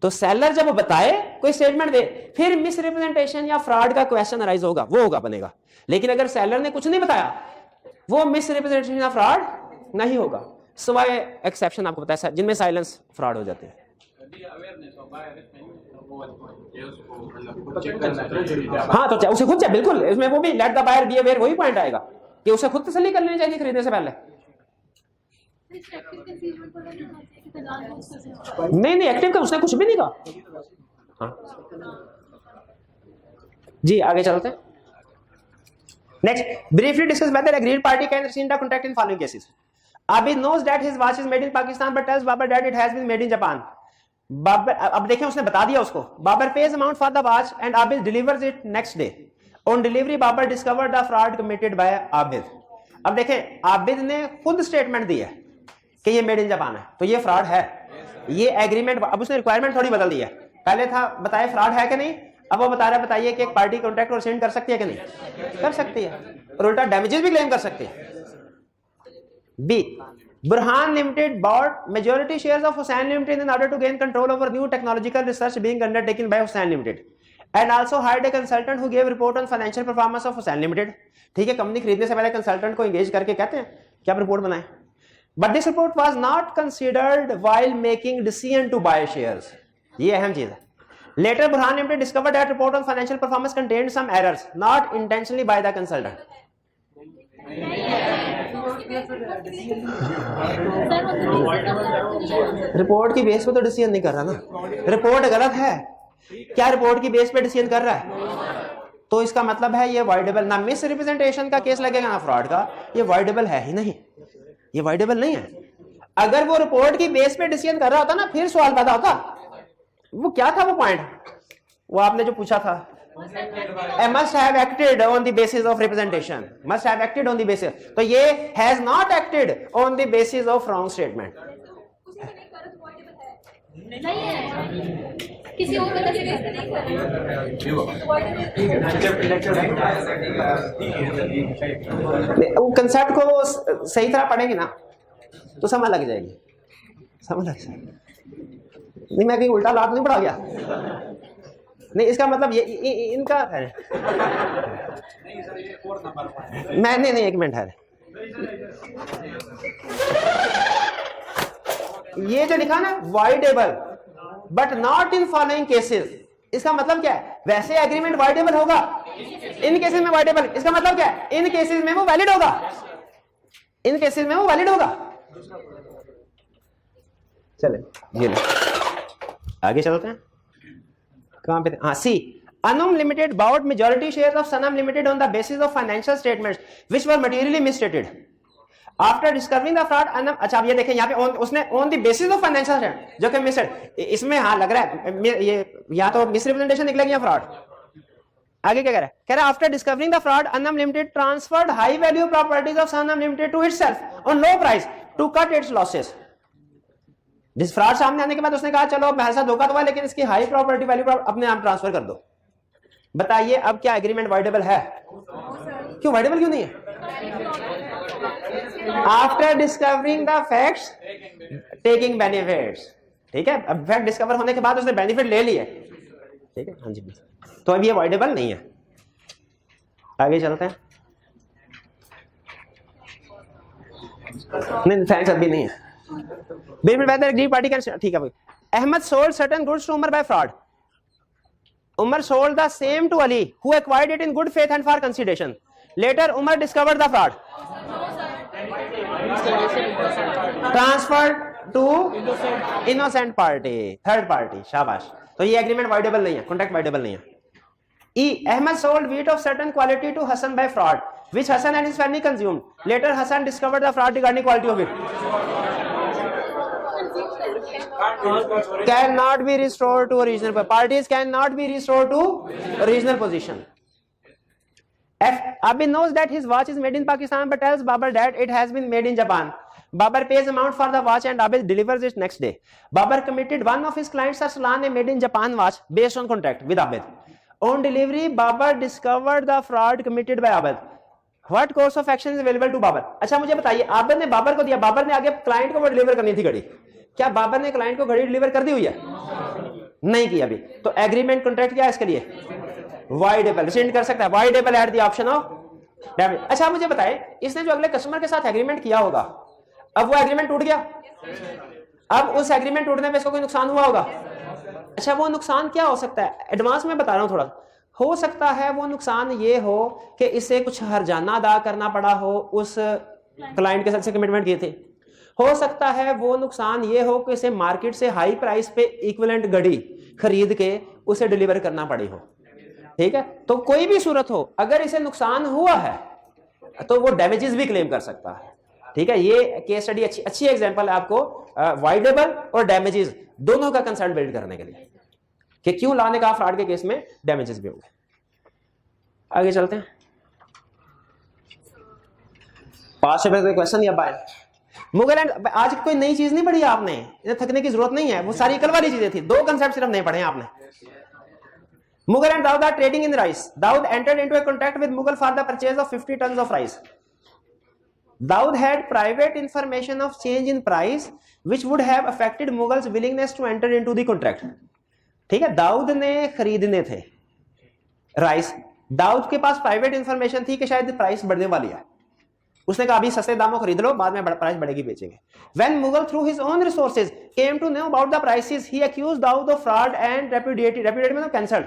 तो सेलर जब वो बताए, कोई स्टेटमेंट दे, फिर मिस रिप्रेजेंटेशन या फ्रॉड का क्वेश्चन अराइज होगा, वो होगा बनेगा। लेकिन अगर सेलर ने कुछ नहीं बताया, वो मिस रिप्रेजेंटेशन या फ्रॉड नहीं होगा, सिवाय एक्सेप्शन आपको पता है जिनमें साइलेंस फ्रॉड हो जाते हैं। हाँ, तो उसे खुद बिल्कुल इसमें वो भी let the buyer be aware, वही पॉइंट आएगा कि उसे खुद तसल्ली कर लेनी चाहिए खरीदने से पहले। नहीं, एक्टिव का उसने कुछ भी नहीं कहा। हाँ जी, आगे चलते हैं। Next, briefly discuss weather agreed party can rescind the contract in following cases. Abid knows that his watch is made in Pakistan but tells Babar that it has been made in Japan. Babar, अब देखें, उसने बता दिया उसको, Babar pays amount for the watch and Abid delivers it next day. On delivery, Babar discovered the fraud committed by Abid. अब देखें, आबिद ने खुद स्टेटमेंट दी है कि ये मेड इन जापान है, तो ये फ्रॉड है। ये एग्रीमेंट, अब उसने रिक्वायरमेंट थोड़ी बदल दी है, पहले था बताए फ्रॉड है कि नहीं, अब वो बता रहा है बताइए कि एक पार्टी कॉन्ट्रैक्ट को rescind कर सकती है कि नहीं, कर सकती है, और उल्टा डैमेजेस भी क्लेम कर सकती है। B, Burhan Limited bought majority shares of Hussain Limited in order to gain control over new technological research being undertaken by Hussain Limited and also hired a consultant who gave report on financial performance of Hussain Limited. ठीक है, company खरीदने से पहले consultant को engage करके कहते हैं क्या रिपोर्ट बनाए, but this report was not considered while making decision to buy shares. ये अहम चीज है। Later Burhan Limited discovered that report on financial performance contained some errors not intentionally by the consultant. Report की base पे तो decision नहीं कर रहा ना, रिपोर्ट गलत है, क्या रिपोर्ट की बेस पे डिसीजन कर रहा है, तो इसका मतलब है ये वाइडेबल, ना मिस रिप्रेजेंटेशन का केस लगेगा ना फ्रॉड का, ये वाइडेबल है ही नहीं, ये वाइडेबल नहीं है। अगर वो रिपोर्ट की बेस पे डिसीजन कर रहा होता ना, फिर सवाल पैदा होता। वो क्या था वो पॉइंट, वो आपने जो पूछा था, must have acted on the basis of representation, must have acted on the basis, तो ये has not acted on the basis of wrong statement। नहीं है, किसी और वजह से नहीं कर रहे। वो कंसेप्ट को सही तरह पढ़ेंगे ना तो समझ लग जाएगी, समझ लग जाएगी। नहीं, मैं कहीं उल्टा लात नहीं पढ़ा गया, नहीं, इसका मतलब ये इनका है। मैं नहीं, एक मिनट है, ये जो लिखा ना voidable but not in following cases, इसका मतलब क्या है? वैसे एग्रीमेंट वाइडेबल होगा, इन केसेस में वाइडेबल, इसका मतलब क्या है? इन केसेस में वो वैलिड होगा, इन केसेस में वो वैलिड होगा। चले ये आगे चलते हैं, कहां पे थे? हाँ, सी, Anum Limited bought majority shares of Sanam Limited on the basis of financial statements which were materially misstated. After discovering the fraud, अच्छा अब ये देखें यहाँ पे उसने on the basis of financial जो कि मिस्ड, इसमें हाँ लग रहा है ये या तो मिसरिप्रेजेंटेशन निकलेगी या फ्रॉड। आगे क्या कह रहा है after discovering the fraud Annam limited transferred high value properties of Sanam limited to itself on low price to cut its losses. जिस फ्रॉड सामने आने के बाद उसने कहा चलो मेरे साथ धोखा तो हुआ लेकिन इसकी हाई प्रॉपर्टी वैल्यू अपने आप ट्रांसफर कर दो। बताइए अब क्या एग्रीमेंट वाइडेबल है? क्यों वाइडेबल क्यों नहीं है? After discovering the facts taking benefits, ठीक है, अब फैक्ट डिस्कवर होने के बाद उसने बेनिफिट ले लिए, ठीक है, हाँ जी, तो अब ये वाइडेबल नहीं है। आगे चलते हैं, नहीं थैंक्स अभी नहीं है। पार्टी कैन, ठीक है भाई। Ahmad sold certain goods to Umar by fraud. Umar sold the same to Ali, who acquired it in good faith and for consideration. Later, Umar discovered the fraud. Transferred to innocent party, third party. शाबाश। तो ये agreement voidable नहीं है, contract voidable नहीं है। E. Ahmad sold wheat of certain quality to Hassan by fraud, which Hassan and his family consumed. Later, Hassan discovered the fraud regarding quality of it. Cannot be restored to original. Parties cannot be restored to original position. F. Abid knows that his watch is made in Pakistan but tells Babar that it has been made in Japan. Babar pays amount for the watch and Abid delivers it next day. Babar committed one of his clients Arslan a made in Japan watch based on contract with Abid. On delivery, Babar discovered the fraud committed by Abid. What course of action is available to Babar? अच्छा मुझे बताइए, आबिद ने बाबर को दिया, बाबर ने आगे client को वो डिलीवर करनी थी घड़ी, क्या बाबर ने क्लाइंट को घड़ी डिलीवर कर दी हुई है? नहीं की अभी। तो एग्रीमेंट कॉन्ट्रैक्ट क्या है इसके लिए? वाइडेबल, रिसेंड कर सकता है, voidable at the option of damage. अच्छा मुझे बताएं, इसने जो अगले कस्टमर के साथ एग्रीमेंट किया होगा, अब वो एग्रीमेंट टूट गया, अब उस एग्रीमेंट टूटने पे इसको कोई नुकसान हुआ होगा? अच्छा वो नुकसान क्या हो सकता है? एडवांस में बता रहा हूं थोड़ा। हो सकता है वो नुकसान ये हो कि इसे कुछ हर्जाना अदा करना पड़ा हो उस क्लाइंट के साथ से कमिटमेंट किए थे। हो सकता है वो नुकसान ये हो कि इसे मार्केट से हाई प्राइस पे इक्विवेलेंट घड़ी खरीद के उसे डिलीवर करना पड़ी हो, ठीक है। तो कोई भी सूरत हो, अगर इसे नुकसान हुआ है तो वो डैमेजेस भी क्लेम कर सकता है, ठीक है। ये केस स्टडी अच्छी एग्जांपल है आपको वाइडेबल और डैमेजेस दोनों का कंसर्न बिल्ड करने के लिए कि क्यों लाने का फ्रॉड के केस में डैमेजेस भी होंगे। आगे चलते हैं, 5 से पहले क्वेश्चन या बाय मुगल एंड, आज कोई नई चीज नहीं पढ़ी आपने, इधर थकने की जरूरत नहीं है, वो सारी कल वाली चीजें थी, 2 कंसेप्ट सिर्फ नहीं पढ़े आपने। Mughal and Daud are trading in rice. Daud entered into a contract with Mughal for the purchase of 50 tons of rice. Daud had private information of change in price which would have affected Mughal's willingness to enter into the contract, ठीक है। दाऊद ने खरीदने थे rice, Dawood के पास private information थी कि शायद price बढ़ने वाली है, उसने कहा अभी सस्ते दामों खरीद लो, बाद में प्राइस बढ़ेगी बेचेंगे। When Mughal through his own resources came to know about the prices, he accused Daud of fraud and repudiated मतलब cancelled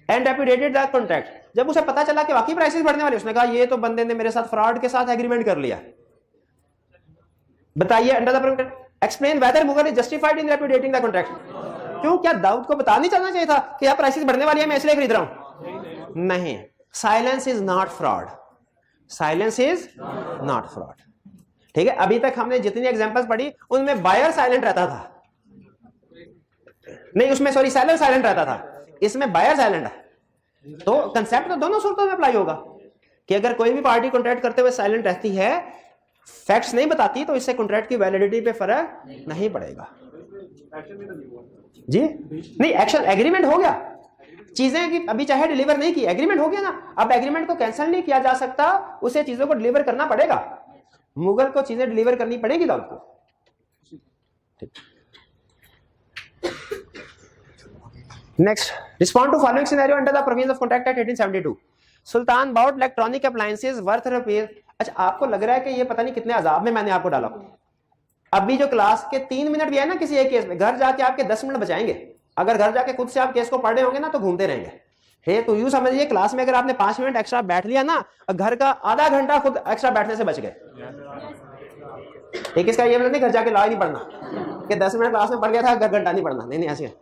and repudiated the contract। जब उसे पता चला कि वाकई प्राइसेस बढ़ने वाले, उसने कहा ये तो बंदे ने मेरे साथ फ्रॉड के साथ एग्रीमेंट कर लिया। बताइए under the explain whether Mughal is justified in repudiating the contract। क्यों, क्या दाऊद को बता नहीं चलना चाहिए था कि यार प्राइसेस बढ़ने वाली है, मैं इसलिए खरीद रहा हूं? नहीं, silence is not fraud, silence is not fraud, ठीक है। अभी तक हमने जितनी एग्जांपल्स पढ़ी उनमें बायर साइलेंट रहता था, नहीं उसमें सॉरी सेलर साइलेंट रहता था, इसमें बायर साइलेंट है। तो कंसेप्ट तो दोनों सूरतों में अप्लाई होगा कि अगर कोई भी पार्टी कॉन्ट्रैक्ट करते हुए साइलेंट रहती है, फैक्ट्स नहीं बताती, तो इससे कॉन्ट्रैक्ट की वैलिडिटी पे फर्क नहीं पड़ेगा जी। नहीं एक्शन एग्रीमेंट हो गया, चीजें कि अभी चाहे डिलीवर नहीं की, एग्रीमेंट हो गया ना, अब एग्रीमेंट को कैंसिल नहीं किया जा सकता, उसे चीजों को डिलीवर करना पड़ेगा। मुगल को चीजें डिलीवर करनी पड़ेगी दाऊद को। Next, respond to following scenario under the provisions of contract act 1872। Sultan bought electronic appliances worth rupees. अच्छा आपको लग रहा है कि ये पता नहीं कितने अजाब में मैंने आपको डाला। अभी जो क्लास के 3 मिनट भी है ना किसी एक केस में, घर जाके आपके 10 मिनट बचाएंगे। अगर घर जाके खुद से आप केस को पढ़ रहे होंगे ना तो घूमते रहेंगे। हे तो यूं समझिए क्लास में अगर आपने 5 मिनट एक्स्ट्रा बैठ लिया ना, घर का आधा घंटा खुद एक्स्ट्रा बैठने से बच गए। एक इसका ये मतलब नहीं घर जाके लॉ ही नहीं पढ़ना कि 10 मिनट क्लास में पढ़ गया था, घर घंटा नहीं पढ़ना, नहीं ऐसे।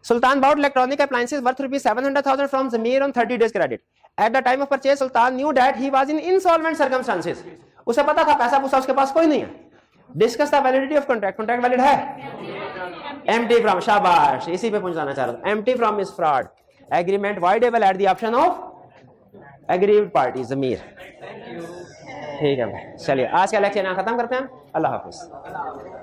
Sultan bought electronic appliances worth rupees 700,000 from Zamir on 30 days credit. At the time of purchase, Sultan knew that he was in insolvent circumstances. उसे पता था, पैसा पूछा, उसके पास कोई नहीं है। Discuss the validity of contract, contract valid है? एम्प्टी फ्रॉम, शाबाश, इसी पे पहुंचाना चाह रहा था। Empty from is fraud, agreement voidable at the option of aggrieved party Zamir. ठीक है भाई, चलिए आज का लेक्चर यहाँ खत्म करते हैं। अल्लाह हाफिज।